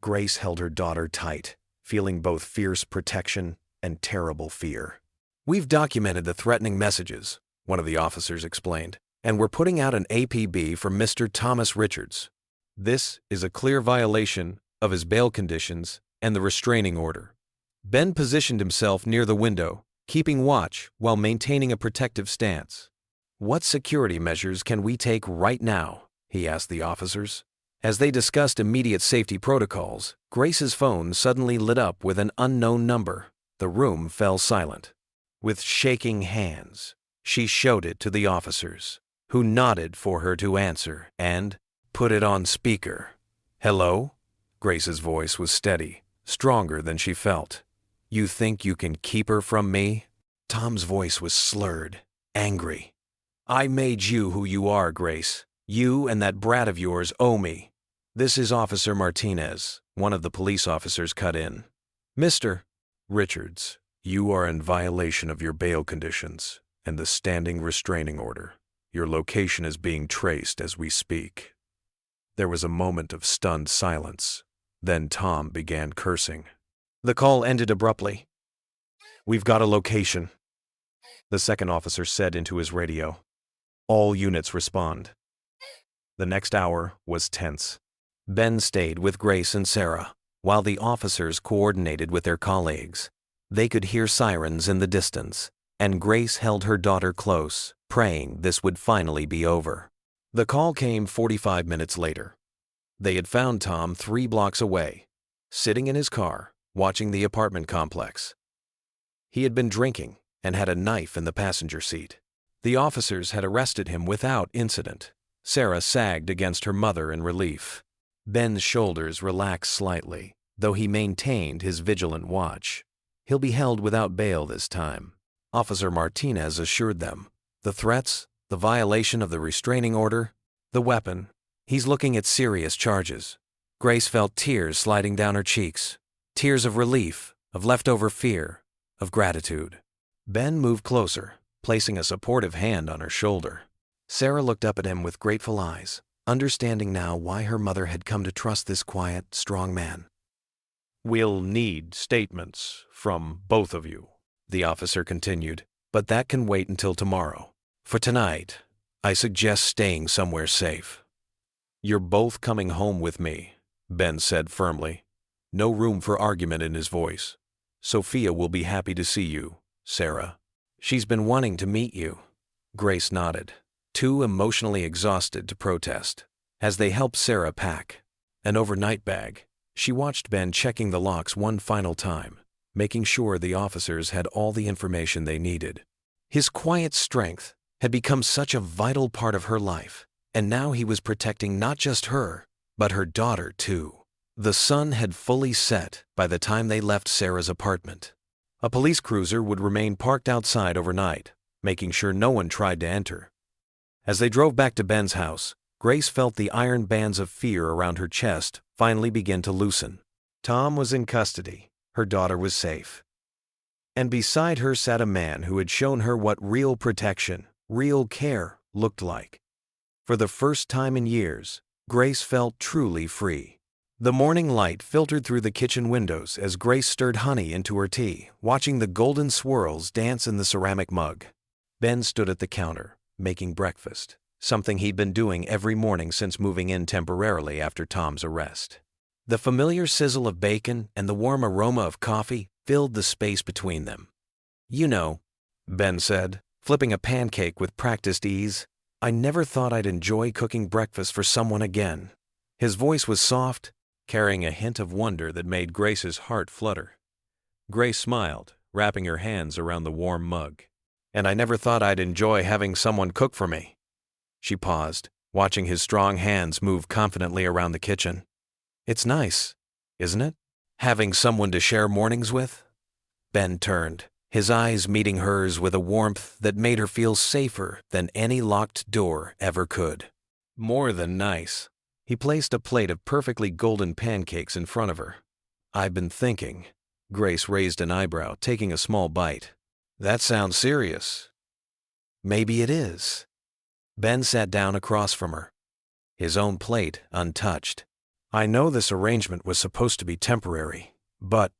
Grace held her daughter tight, feeling both fierce protection and terrible fear. "We've documented the threatening messages," one of the officers explained, "and we're putting out an APB for Mr. Thomas Richards. This is a clear violation of his bail conditions and the restraining order." Ben positioned himself near the window, keeping watch while maintaining a protective stance. "What security measures can we take right now?" he asked the officers. As they discussed immediate safety protocols, Grace's phone suddenly lit up with an unknown number. The room fell silent. With shaking hands, she showed it to the officers, who nodded for her to answer and put it on speaker. "Hello?" Grace's voice was steady, stronger than she felt. "You think you can keep her from me?" Tom's voice was slurred, angry. "I made you who you are, Grace. You and that brat of yours owe me." "This is Officer Martinez," one of the police officers cut in. "Mr. Richards, you are in violation of your bail conditions and the standing restraining order. Your location is being traced as we speak." There was a moment of stunned silence. Then Tom began cursing. The call ended abruptly. "We've got a location," the second officer said into his radio. "All units respond." The next hour was tense. Ben stayed with Grace and Sarah, while the officers coordinated with their colleagues. They could hear sirens in the distance, and Grace held her daughter close, praying this would finally be over. The call came 45 minutes later. They had found Tom 3 blocks away, sitting in his car, watching the apartment complex. He had been drinking and had a knife in the passenger seat. The officers had arrested him without incident. Sarah sagged against her mother in relief. Ben's shoulders relaxed slightly, though he maintained his vigilant watch. He'll be held without bail this time, Officer Martinez assured them. The threats, the violation of the restraining order, the weapon. He's looking at serious charges. Grace felt tears sliding down her cheeks. Tears of relief, of leftover fear, of gratitude. Ben moved closer, placing a supportive hand on her shoulder. Sarah looked up at him with grateful eyes, understanding now why her mother had come to trust this quiet, strong man. "We'll need statements from both of you," the officer continued, "but that can wait until tomorrow. For tonight, I suggest staying somewhere safe." "You're both coming home with me," Ben said firmly. No room for argument in his voice. "Sophia will be happy to see you, Sarah." "She's been wanting to meet you." Grace nodded, too emotionally exhausted to protest. As they helped Sarah pack an overnight bag, she watched Ben checking the locks one final time, making sure the officers had all the information they needed. His quiet strength had become such a vital part of her life, and now he was protecting not just her, but her daughter too. The sun had fully set by the time they left Sarah's apartment. A police cruiser would remain parked outside overnight, making sure no one tried to enter. As they drove back to Ben's house, Grace felt the iron bands of fear around her chest finally begin to loosen. Tom was in custody. Her daughter was safe. And beside her sat a man who had shown her what real protection, real care looked like. For the first time in years, Grace felt truly free. The morning light filtered through the kitchen windows as Grace stirred honey into her tea, watching the golden swirls dance in the ceramic mug. Ben stood at the counter, making breakfast, something he'd been doing every morning since moving in temporarily after Tom's arrest. The familiar sizzle of bacon and the warm aroma of coffee filled the space between them. "You know," Ben said, flipping a pancake with practiced ease, "I never thought I'd enjoy cooking breakfast for someone again." His voice was soft, carrying a hint of wonder that made Grace's heart flutter. Grace smiled, wrapping her hands around the warm mug. "And I never thought I'd enjoy having someone cook for me." She paused, watching his strong hands move confidently around the kitchen. "It's nice, isn't it? Having someone to share mornings with?" Ben turned, his eyes meeting hers with a warmth that made her feel safer than any locked door ever could. "More than nice." He placed a plate of perfectly golden pancakes in front of her. "I've been thinking." Grace raised an eyebrow, taking a small bite. "That sounds serious." "Maybe it is." Ben sat down across from her, his own plate untouched. "I know this arrangement was supposed to be temporary, but—"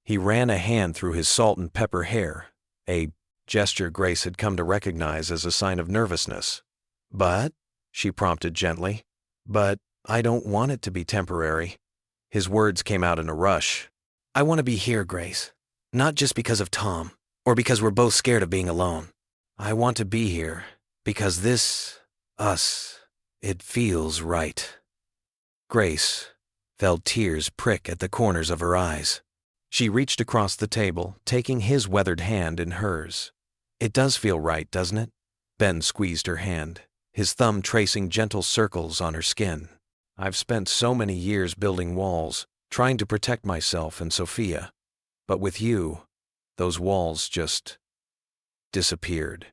He ran a hand through his salt and pepper hair, a gesture Grace had come to recognize as a sign of nervousness. "But," she prompted gently, "but I don't want it to be temporary." His words came out in a rush. "I want to be here, Grace. Not just because of Tom, or because we're both scared of being alone. I want to be here because it feels right." Grace felt tears prick at the corners of her eyes. She reached across the table, taking his weathered hand in hers. "It does feel right, doesn't it?" Ben squeezed her hand, his thumb tracing gentle circles on her skin. "I've spent so many years building walls, trying to protect myself and Sophia. But with you, those walls just disappeared."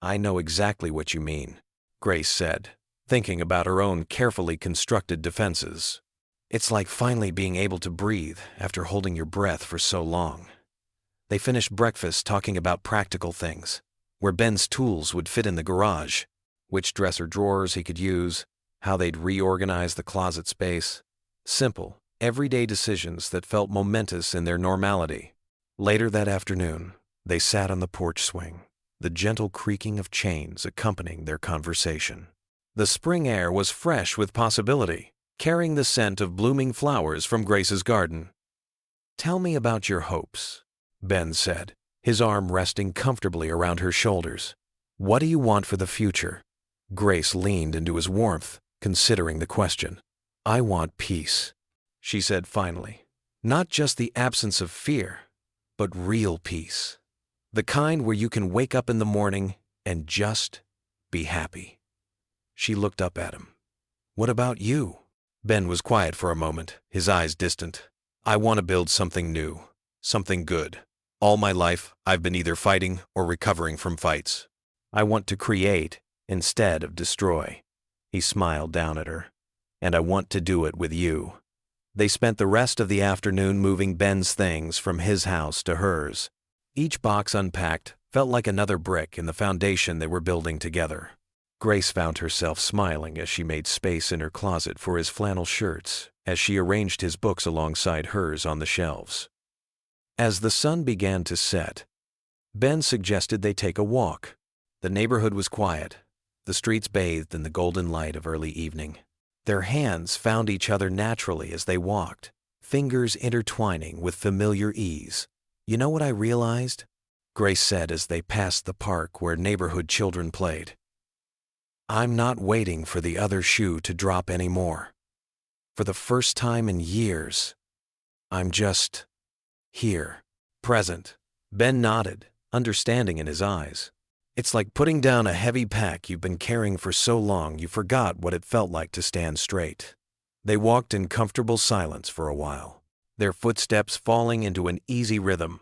"I know exactly what you mean," Grace said, thinking about her own carefully constructed defenses. "It's like finally being able to breathe after holding your breath for so long." They finished breakfast talking about practical things, where Ben's tools would fit in the garage, which dresser drawers he could use, how they'd reorganize the closet space. Simple, everyday decisions that felt momentous in their normality. Later that afternoon, they sat on the porch swing, the gentle creaking of chains accompanying their conversation. The spring air was fresh with possibility, carrying the scent of blooming flowers from Grace's garden. "Tell me about your hopes," Ben said, his arm resting comfortably around her shoulders. "What do you want for the future?" Grace leaned into his warmth, considering the question. "I want peace," she said finally. "Not just the absence of fear, but real peace. The kind where you can wake up in the morning and just be happy." She looked up at him. "What about you?" Ben was quiet for a moment, his eyes distant. "I want to build something new, something good. All my life, I've been either fighting or recovering from fights. I want to create instead of destroy." He smiled down at her. "And I want to do it with you." They spent the rest of the afternoon moving Ben's things from his house to hers. Each box unpacked felt like another brick in the foundation they were building together. Grace found herself smiling as she made space in her closet for his flannel shirts as she arranged his books alongside hers on the shelves. As the sun began to set, Ben suggested they take a walk. The neighborhood was quiet, the streets bathed in the golden light of early evening. Their hands found each other naturally as they walked, fingers intertwining with familiar ease. "You know what I realized?" Grace said as they passed the park where neighborhood children played. "I'm not waiting for the other shoe to drop anymore. For the first time in years, I'm just here, present." Ben nodded, understanding in his eyes. "It's like putting down a heavy pack you've been carrying for so long you forgot what it felt like to stand straight." They walked in comfortable silence for a while, their footsteps falling into an easy rhythm.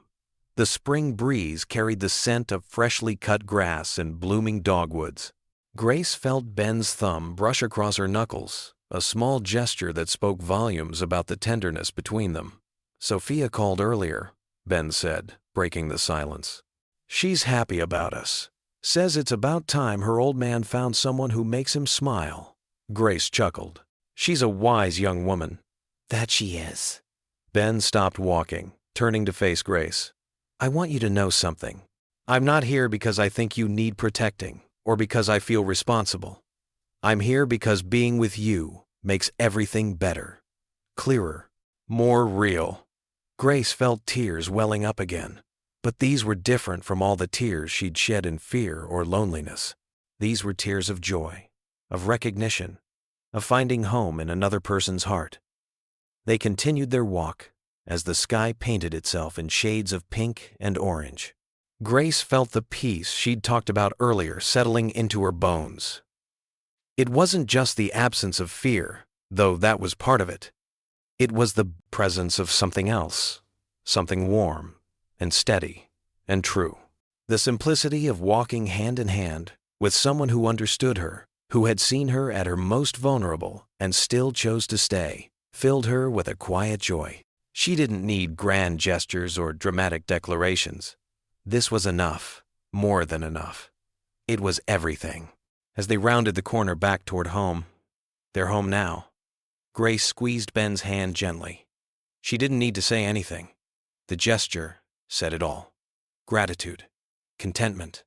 The spring breeze carried the scent of freshly cut grass and blooming dogwoods. Grace felt Ben's thumb brush across her knuckles, a small gesture that spoke volumes about the tenderness between them. "Sophia called earlier," Ben said, breaking the silence. "She's happy about us. Says it's about time her old man found someone who makes him smile." Grace chuckled. "She's a wise young woman." "That she is." Ben stopped walking, turning to face Grace. "I want you to know something. I'm not here because I think you need protecting or because I feel responsible. I'm here because being with you makes everything better, clearer, more real." Grace felt tears welling up again. But these were different from all the tears she'd shed in fear or loneliness. These were tears of joy, of recognition, of finding home in another person's heart. They continued their walk as the sky painted itself in shades of pink and orange. Grace felt the peace she'd talked about earlier settling into her bones. It wasn't just the absence of fear, though that was part of it. It was the presence of something else, something warm and steady and true. The simplicity of walking hand in hand with someone who understood her, who had seen her at her most vulnerable and still chose to stay, filled her with a quiet joy. She didn't need grand gestures or dramatic declarations. This was enough, more than enough. It was everything. As they rounded the corner back toward home, their home now, Grace squeezed Ben's hand gently. She didn't need to say anything. The gesture said it all. Gratitude, contentment,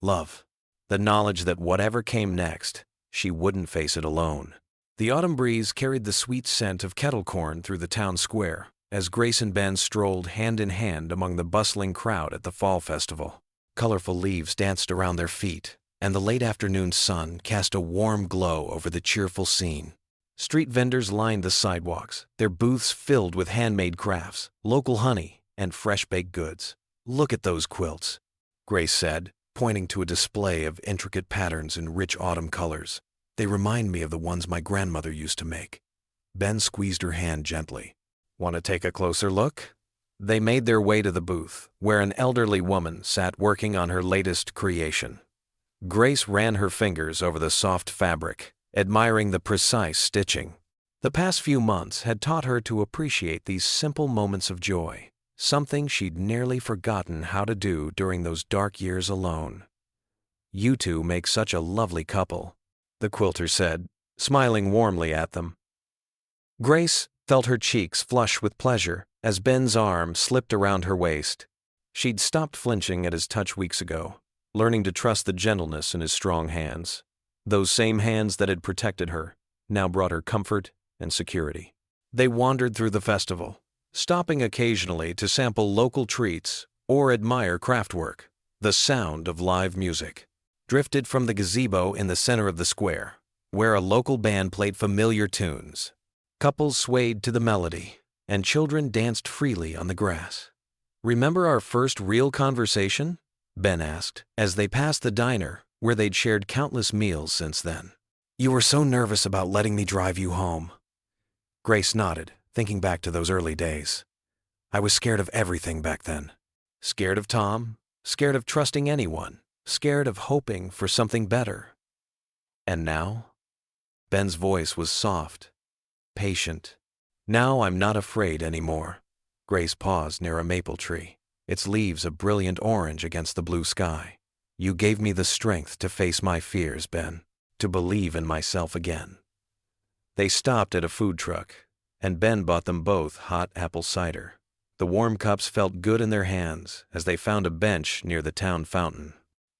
love, the knowledge that whatever came next, she wouldn't face it alone. The autumn breeze carried the sweet scent of kettle corn through the town square as Grace and Ben strolled hand in hand among the bustling crowd at the fall festival. Colorful leaves danced around their feet, and the late afternoon sun cast a warm glow over the cheerful scene. Street vendors lined the sidewalks, their booths filled with handmade crafts, local honey, and fresh-baked goods. "Look at those quilts," Grace said, pointing to a display of intricate patterns in rich autumn colors. "They remind me of the ones my grandmother used to make." Ben squeezed her hand gently. "Want to take a closer look?" They made their way to the booth, where an elderly woman sat working on her latest creation. Grace ran her fingers over the soft fabric, admiring the precise stitching. The past few months had taught her to appreciate these simple moments of joy, something she'd nearly forgotten how to do during those dark years alone. "You two make such a lovely couple," the quilter said, smiling warmly at them. Grace felt her cheeks flush with pleasure as Ben's arm slipped around her waist. She'd stopped flinching at his touch weeks ago, learning to trust the gentleness in his strong hands. Those same hands that had protected her now brought her comfort and security. They wandered through the festival, stopping occasionally to sample local treats or admire craftwork. The sound of live music drifted from the gazebo in the center of the square, where a local band played familiar tunes. Couples swayed to the melody, and children danced freely on the grass. "Remember our first real conversation?" Ben asked, as they passed the diner where they'd shared countless meals since then. "You were so nervous about letting me drive you home." Grace nodded, thinking back to those early days. "I was scared of everything back then. Scared of Tom, scared of trusting anyone, scared of hoping for something better. And now?" Ben's voice was soft, patient, Now I'm not afraid anymore. Grace paused near a maple tree, its leaves a brilliant orange against the blue sky. You gave me the strength to face my fears, Ben, to believe in myself again. They stopped at a food truck, and Ben bought them both hot apple cider. The warm cups felt good in their hands as they found a bench near the town fountain.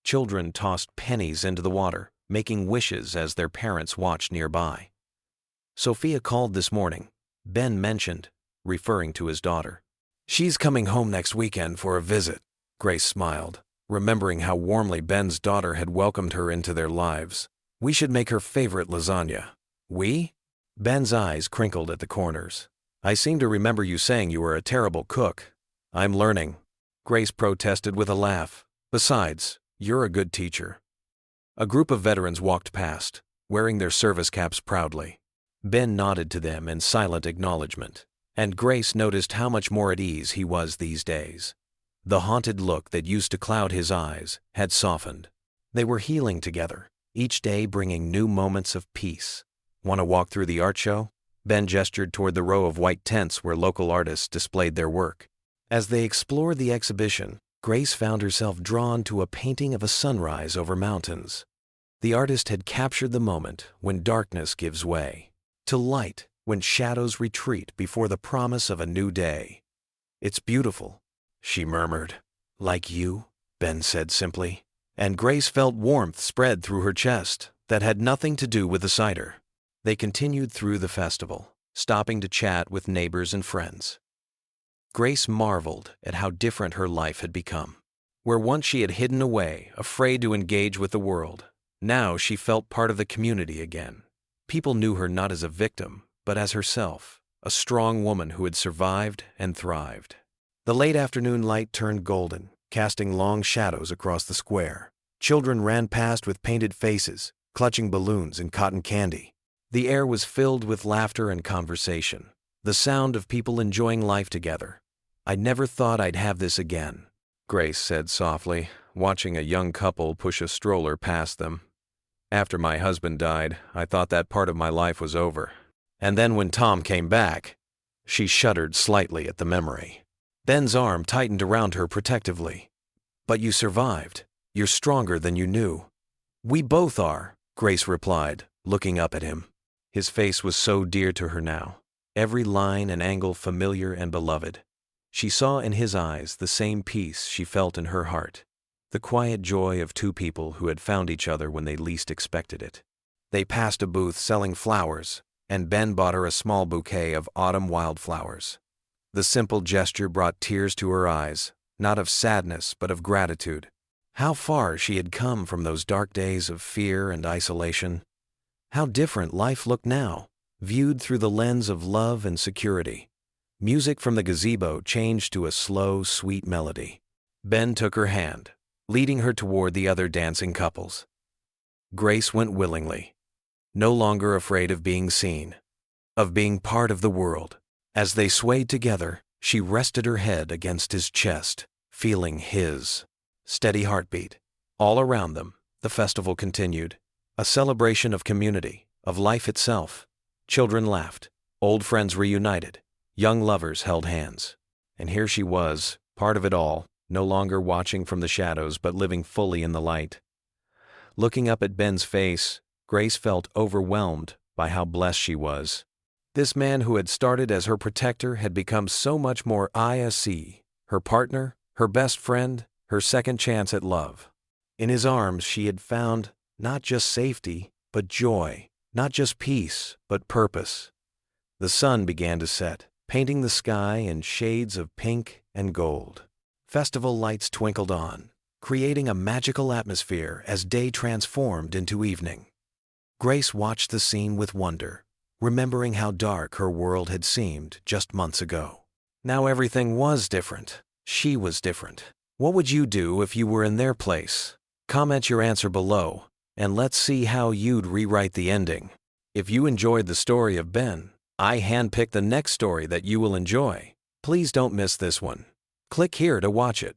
Children tossed pennies into the water, making wishes as their parents watched nearby. Sophia called this morning, Ben mentioned, referring to his daughter. She's coming home next weekend for a visit. Grace smiled, remembering how warmly Ben's daughter had welcomed her into their lives. We should make her favorite lasagna. We? Ben's eyes crinkled at the corners. I seem to remember you saying you were a terrible cook. I'm learning. Grace protested with a laugh. Besides, you're a good teacher. A group of veterans walked past, wearing their service caps proudly. Ben nodded to them in silent acknowledgement, and Grace noticed how much more at ease he was these days. The haunted look that used to cloud his eyes had softened. They were healing together, each day bringing new moments of peace. Want to walk through the art show? Ben gestured toward the row of white tents where local artists displayed their work. As they explored the exhibition, Grace found herself drawn to a painting of a sunrise over mountains. The artist had captured the moment when darkness gives way, to light when shadows retreat before the promise of a new day. It's beautiful, she murmured. Like you, Ben said simply, and Grace felt warmth spread through her chest that had nothing to do with the cider. They continued through the festival, stopping to chat with neighbors and friends. Grace marveled at how different her life had become. Where once she had hidden away, afraid to engage with the world, now she felt part of the community again. People knew her not as a victim, but as herself, a strong woman who had survived and thrived. The late afternoon light turned golden, casting long shadows across the square. Children ran past with painted faces, clutching balloons and cotton candy. The air was filled with laughter and conversation, the sound of people enjoying life together. I never thought I'd have this again, Grace said softly, watching a young couple push a stroller past them. After my husband died, I thought that part of my life was over. And then when Tom came back, she shuddered slightly at the memory. Ben's arm tightened around her protectively. But you survived. You're stronger than you knew. We both are, Grace replied, looking up at him. His face was so dear to her now, every line and angle familiar and beloved. She saw in his eyes the same peace she felt in her heart, the quiet joy of two people who had found each other when they least expected it. They passed a booth selling flowers, and Ben bought her a small bouquet of autumn wildflowers. The simple gesture brought tears to her eyes, not of sadness but of gratitude. How far she had come from those dark days of fear and isolation. How different life looked now, viewed through the lens of love and security. Music from the gazebo changed to a slow, sweet melody. Ben took her hand, leading her toward the other dancing couples. Grace went willingly, no longer afraid of being seen, of being part of the world. As they swayed together, she rested her head against his chest, feeling his steady heartbeat. All around them, the festival continued, a celebration of community, of life itself. Children laughed, old friends reunited, young lovers held hands. And here she was, part of it all, no longer watching from the shadows but living fully in the light. Looking up at Ben's face, Grace felt overwhelmed by how blessed she was. This man who had started as her protector had become so much more her partner, her best friend, her second chance at love. In his arms she had found not just safety, but joy, not just peace, but purpose. The sun began to set, painting the sky in shades of pink and gold. Festival lights twinkled on, creating a magical atmosphere as day transformed into evening. Grace watched the scene with wonder, remembering how dark her world had seemed just months ago. Now everything was different. She was different. What would you do if you were in their place? Comment your answer below, and let's see how you'd rewrite the ending. If you enjoyed the story of Ben, I handpicked the next story that you will enjoy. Please don't miss this one. Click here to watch it.